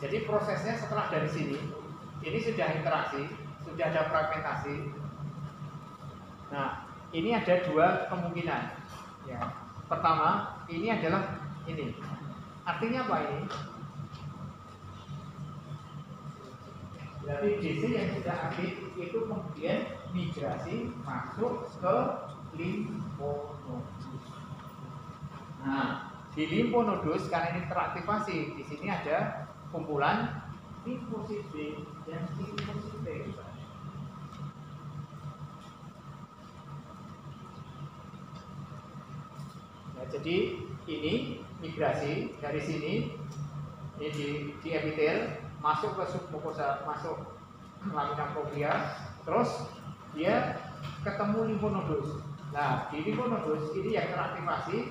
Jadi prosesnya setelah dari sini, ini sudah interaksi, sudah ada fragmentasi. Nah, ini ada dua kemungkinan. Ya. Pertama, ini adalah ini. Artinya apa ini? Berarti DC yang sudah aktif itu kemudian migrasi masuk ke limfonodus. Nah, di limfonodus karena ini teraktivasi, di sini ada kumpulan limfosit B dan limfosit T. Nah, jadi ini migrasi dari sini ini di epitel masuk ke submukosa, masuk lamina propria, terus dia ketemu limfonodus. Nah, di limfonodus ini yang teraktivasi,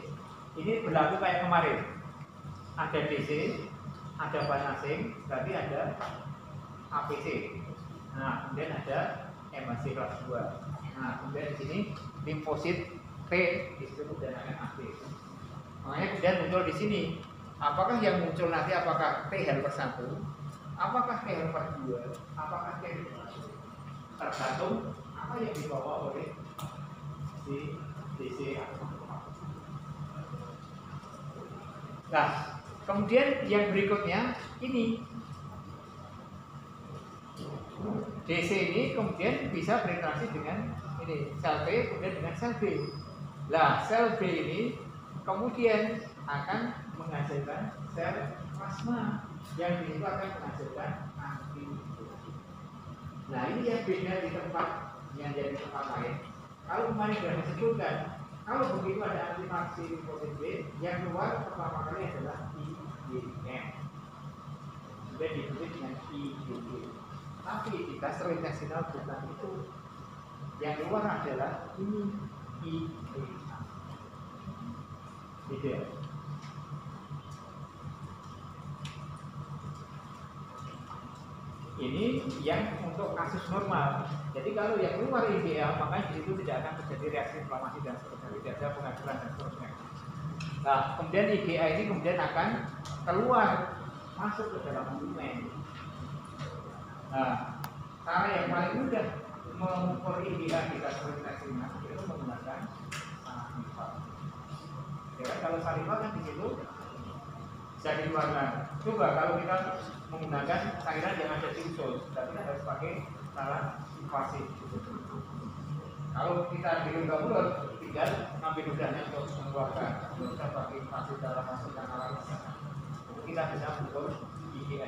ini berlaku kayak kemarin. Ada DC, ada bahan asing, berarti ada APC. Nah, kemudian ada MHC kelas 2. Nah, kemudian di sini limfosit T disebut kemudian akan aktif. Makanya kemudian muncul di sini. Apakah yang muncul nanti apakah T helper 1, apakah T helper 2, apakah T helper 1? Tergantung apa yang dibawa oleh si DC. Nah, kemudian yang berikutnya ini DC ini kemudian bisa berinteraksi dengan ini sel T kemudian dengan sel B. Nah, sel B ini kemudian akan menghasilkan sel plasma yang di situ akan menghasilkan antibodi. Nah, ini yang beda di tempat yang jadi tempat lain. Kalau kemarin sudah disebutkan, kalau begitu ada aktivasi limfosit B, yang keluar pertama kali adalah IgM. Sudah disebut dengan IgG. Tapi di gastrointestinal bukan itu. Yang keluar adalah ini IEA. Gitu ya. Ini yang untuk kasus normal. Jadi kalau yang keluar IEA, maka di situ tidak akan terjadi reaksi inflamasi dan seterusnya, tidak ada pengajuran dan seterusnya. Nah, kemudian IEA ini kemudian akan keluar masuk ke dalam lumen. Nah, cara yang paling mudah mengukur IEA di gastrointestinal itu menggunakan saliva. Ya, kalau saliva kan di situ bisa dikeluarkan. Coba kalau kita menggunakan cairan yang ada di usus, tapi harus pakai cara invasif. Kalau kita di mulut, tinggal ngambil ludahnya untuk mengeluarkan. Kita pakai invasif dalam masukan alami. Kita bisa mengukur IEA.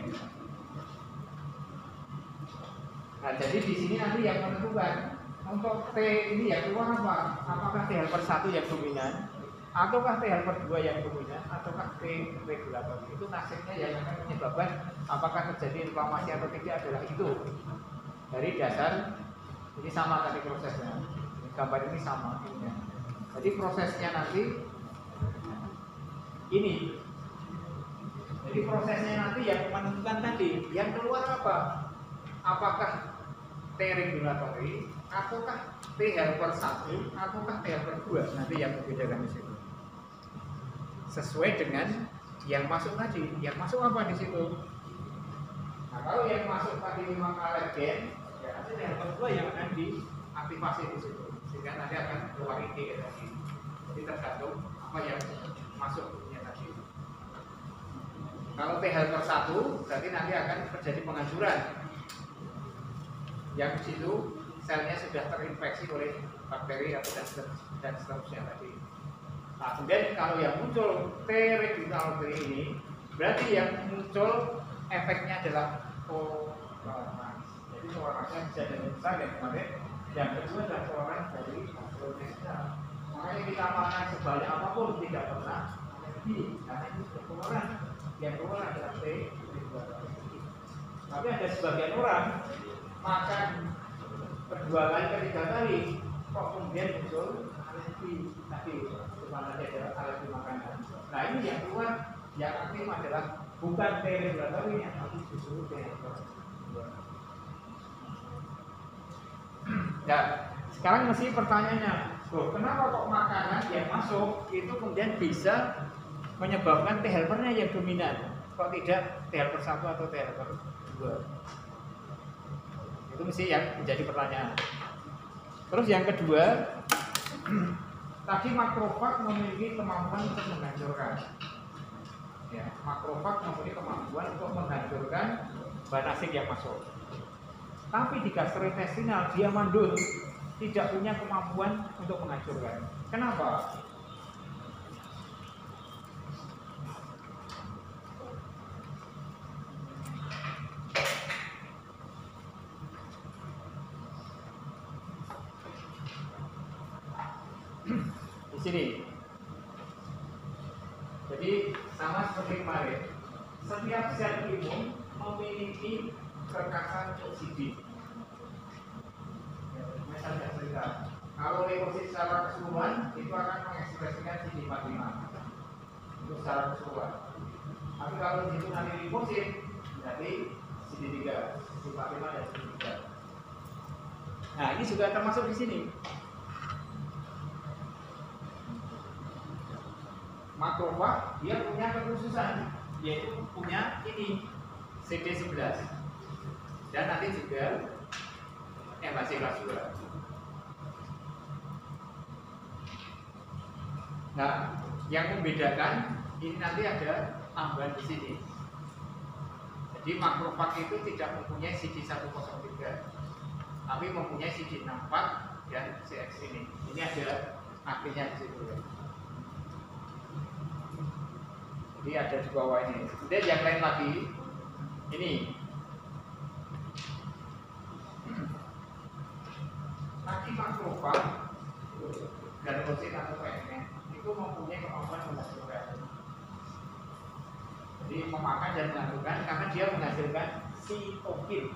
Nah, jadi di sini nanti yang menentukan untuk T ini yang keluar apa? Apakah T helper 1 yang dominan, ataukah T helper 2 yang dominan, ataukah T regulator? Itu nasibnya yang akan menyebabkan apakah terjadi inflamasi atau tidak adalah itu. Dari dasar ini sama tadi prosesnya. Gambar ini sama. Jadi prosesnya nanti ini. Jadi prosesnya nanti yang menentukan tadi yang keluar apa? Apakah T regulatory, ataukah T helper 1, ataukah T helper 2? Nanti yang membedakan di situ. Sesuai dengan yang masuk tadi. Yang masuk apa di situ? Nah, kalau yang masuk tadi memang alergen, ya nanti T helper 2 yang akan diaktifasi di situ. Sehingga nanti akan keluar IgE tadi. Jadi tergantung apa yang masuknya tadi. Kalau T helper 1, berarti nanti akan terjadi penghancuran. Yang di situ selnya sudah terinfeksi oleh bakteri atau dan seterusnya tadi. Nah, kemudian kalau yang muncul T regulatory ini, berarti yang muncul efeknya adalah toleransi. Jadi toleransinya bisa dari besar dan kemarin. Yang kedua adalah toleransi dari gastrointestinal. Makanya kita makan sebanyak apapun tidak pernah alergi, karena itu sudah toleran. Yang keluar adalah T regulatory. Tapi ada sebagian orang makan kedua kali, ketiga kali, kok kemudian muncul alergi tadi, dimana ada alergi makanan. Nah, ini yang keluar yang aktif adalah bukan T regulatory, tapi justru T helper 2. Nah, sekarang mesti pertanyaannya, kenapa kok makanan yang masuk itu kemudian bisa menyebabkan T helpernya yang dominan, kok tidak T helper 1 atau T helper 2? Itu mesti yang menjadi pertanyaan. Terus yang kedua, tadi makrofag memiliki kemampuan untuk menghancurkan. Ya, makrofag memiliki kemampuan untuk menghancurkan bahan asid yang masuk. Tapi di gastrointestinal dia mandul, tidak punya kemampuan untuk menghancurkan. Kenapa? Di sini. Jadi sama seperti kemarin, setiap sel imun memiliki kerekasan oksigen. Misalnya cerita, kalau leukosit secara keseluruhan itu akan mengekspresikan CD45 untuk secara keseluruhan. Tapi kalau di situ nanti leukosit, berarti CD3, CD45 dan CD3. Nah, ini juga termasuk di sini. Makrofag dia punya kekhususan, yaitu punya ini CD11 dan nanti juga MHC kelas 2. Nah, yang membedakan ini nanti ada tambahan di sini. Jadi makrofag itu tidak mempunyai CD103, tapi mempunyai CD64 dan CX ini. Ini ada aktifnya di situ. Jadi ada di bawah ini. Kemudian yang lain lagi, ini. Tadi makrofag dan leukosit atau PMN itu mempunyai kemampuan menghasilkan. Jadi memakan dan menghasilkan karena dia menghasilkan sitokin.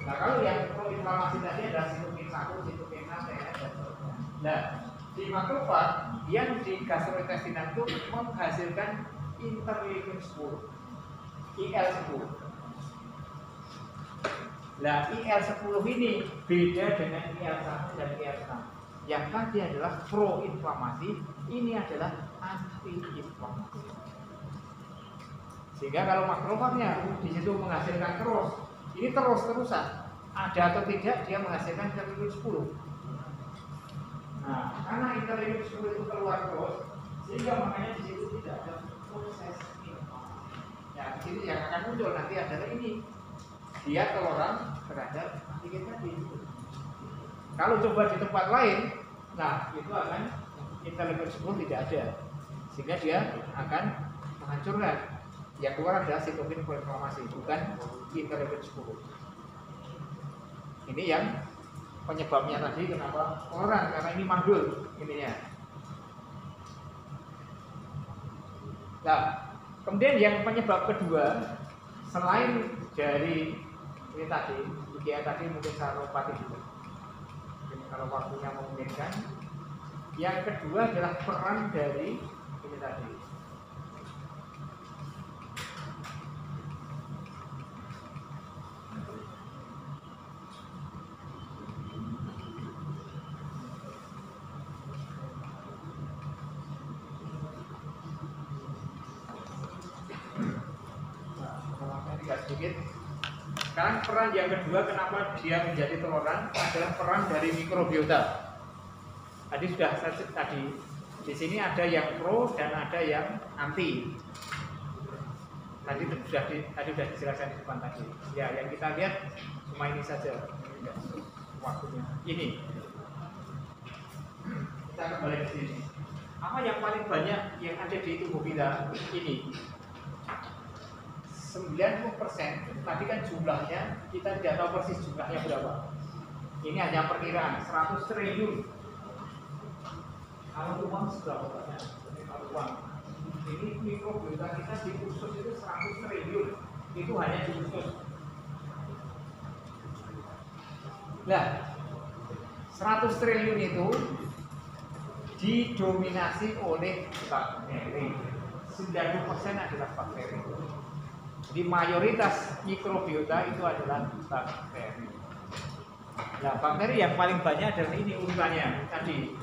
Nah, kalau yang proinflamasi tadi adalah sitokin 1, sitokin 6, TNF, dan seterusnya. Nah, di makrofag yang di gastrointestinal itu menghasilkan interleukin 10, IL-10. Nah, IL-10 ini beda dengan IL-1 dan IL-6. Yang tadi adalah proinflamasi, ini adalah anti-inflamasi. Sehingga kalau makrofagnya di situ menghasilkan terus, ini terus-terusan, ada atau tidak dia menghasilkan interleukin 10. Nah, karena interleukin 10 itu keluar terus, sehingga makanya di situ tidak ada proses inflamasi. Ya, di sini yang akan muncul nanti adalah ini, dia toleran terhadap antigen tadi. Kalau coba di tempat lain, nah itu akan interleukin 10 tidak ada, sehingga dia akan menghancurkan. Yang keluar adalah sitokin proinflamasi, bukan interleukin 10. Ini yang penyebabnya tadi kenapa toleran, karena ini mandul ininya. Nah, kemudian yang penyebab kedua selain dari ini tadi, UGA tadi mungkin saropati juga. Kalau waktunya memungkinkan. Yang kedua adalah peran dari ini tadi. Sedikit. Sekarang peran yang kedua kenapa dia menjadi toleran adalah peran dari mikrobiota. Tadi sudah di sini ada yang pro dan ada yang anti. Tadi sudah dijelaskan di depan tadi. Ya, yang kita lihat cuma ini saja. Waktunya. Ini. Kita kembali ke sini. Apa yang paling banyak yang ada di tubuh kita? Ini. 90%, tadi kan jumlahnya, kita tidak tahu persis jumlahnya berapa. Ini hanya perkiraan, 100 triliun. Kalau uang berapa banyak? Kalau uang. Ini mikrobiota kita di usus itu 100 triliun. Itu hanya di usus. Nah, 100 triliun itu didominasi oleh bakteri. 90% adalah bakteri. Jadi mayoritas mikrobiota itu adalah bakteri. Nah, bakteri yang paling banyak adalah ini urutannya tadi.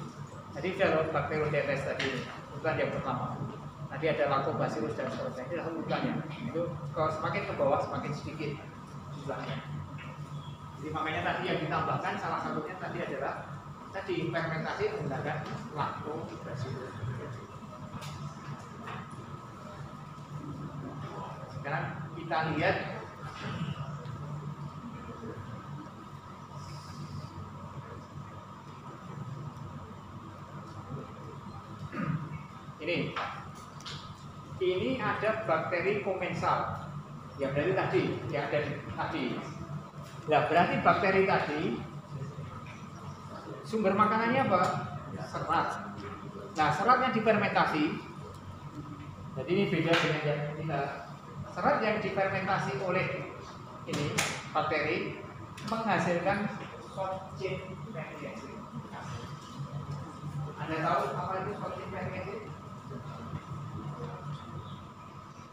Jadi ada Bacteroidetes tadi, urutan yang pertama. Tadi ada Lactobacillus dan seterusnya. Ini adalah urutannya. Itu kalau semakin ke bawah semakin sedikit jumlahnya. Jadi makanya tadi yang ditambahkan salah satunya tadi adalah tadi fermentasi menggunakan Lactobacillus. Sekarang kita lihat ini ada bakteri komensal yang dari tadi, yang dari tadi. Nah, berarti bakteri tadi sumber makanannya apa? Serat. Nah, seratnya difermentasi. Jadi ini beda dengan yang kita. Serat yang difermentasi oleh ini bakteri menghasilkan short chain fatty acid. Anda tahu apa itu short chain fatty acid?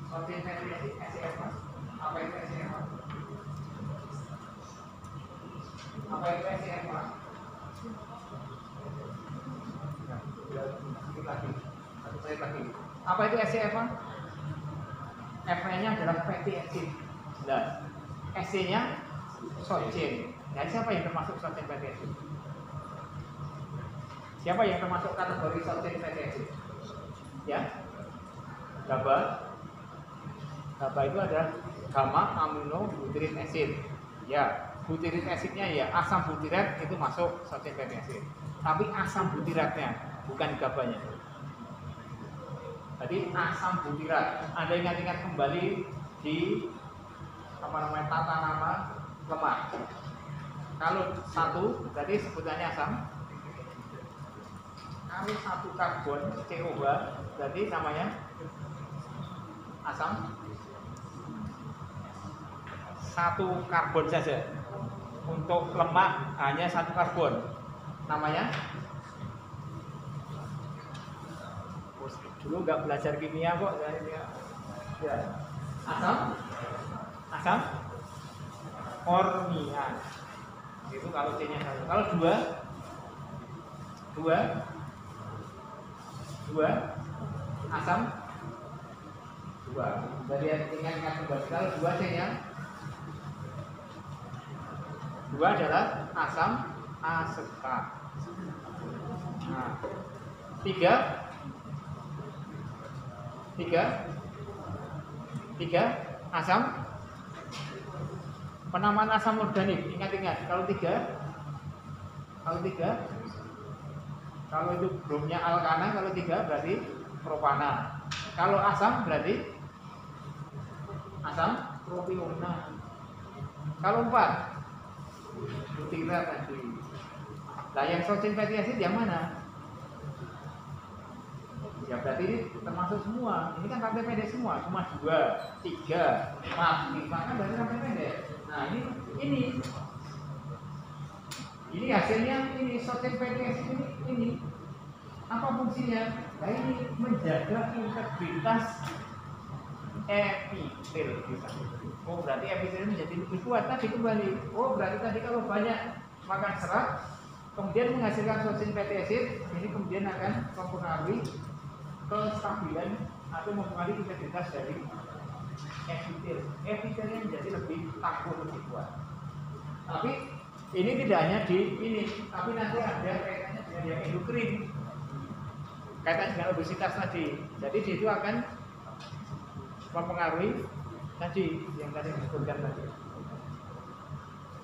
Short chain fatty acid, SCF. Apa itu SCF? Apa itu SCF? Sedikit lagi, satu slide lagi. Apa itu SCF? F-nya adalah fatty acid. Nah, SC-nya short chain. Nah, siapa yang termasuk short chain fatty acid? Siapa yang termasuk kategori short chain fatty acid? Ya, GABA. GABA itu adalah gamma amino butyric acid. Ya, butyric acidnya ya asam butirat itu masuk short chain fatty acid. Tapi asam butiratnya bukan GABA-nya. Jadi asam butirat. Anda ingat-ingat kembali di tata nama lemak. Kalau satu berarti sebutannya asam. Kalau satu karbon COH berarti namanya asam. Satu karbon saja. untuk lemak hanya 1 karbon. Namanya? Dulu nggak belajar kimia kok. Ya. Asam kornia. Itu kalau C-nya 1. Kalau 2 asam 2. Jadi ingat kembali kalau 2 C-nya 2 adalah asam asetat. Nah, 3 asam, penamaan asam organik. Ingat kalau 3 kalau itu bromnya alkana, kalau 3 berarti propana. Kalau asam berarti asam propiona. Kalau 4 butirat tadi. Nah, yang short-chain fatty acid yang mana? Ya berarti ini termasuk semua. Ini kan rantai pendek semua, cuma 2, 3, 4, 5 kan berarti rantai pendek. Nah ini hasilnya, ini short-chain fatty acid ini apa fungsinya? Nah ini menjaga integritas epitel kita. Oh berarti epitel menjadi lebih kuat. Tadi kembali. Oh berarti tadi kalau banyak makan serat, kemudian menghasilkan short-chain fatty acid, ini kemudian akan mempengaruhi kestabilan atau mempengaruhi integritas dari epitel. Epitelnya menjadi lebih tangguh, lebih kuat. Tapi ini tidak hanya di ini, tapi nanti ada kaitannya dengan yang endokrin, kaitan dengan obesitas tadi. Jadi itu akan mempengaruhi tadi yang tadi disebutkan tadi.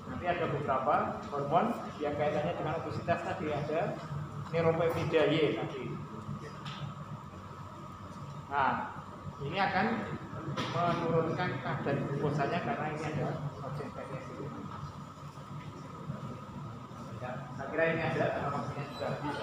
Nanti ada beberapa hormon yang kaitannya dengan obesitas tadi, ada neuropeptida Y tadi. Nah, ini akan menurunkan kadar glukosanya karena ini ada short-chain fatty acid. Ya, saya kira ini ada, waktunya sudah habis.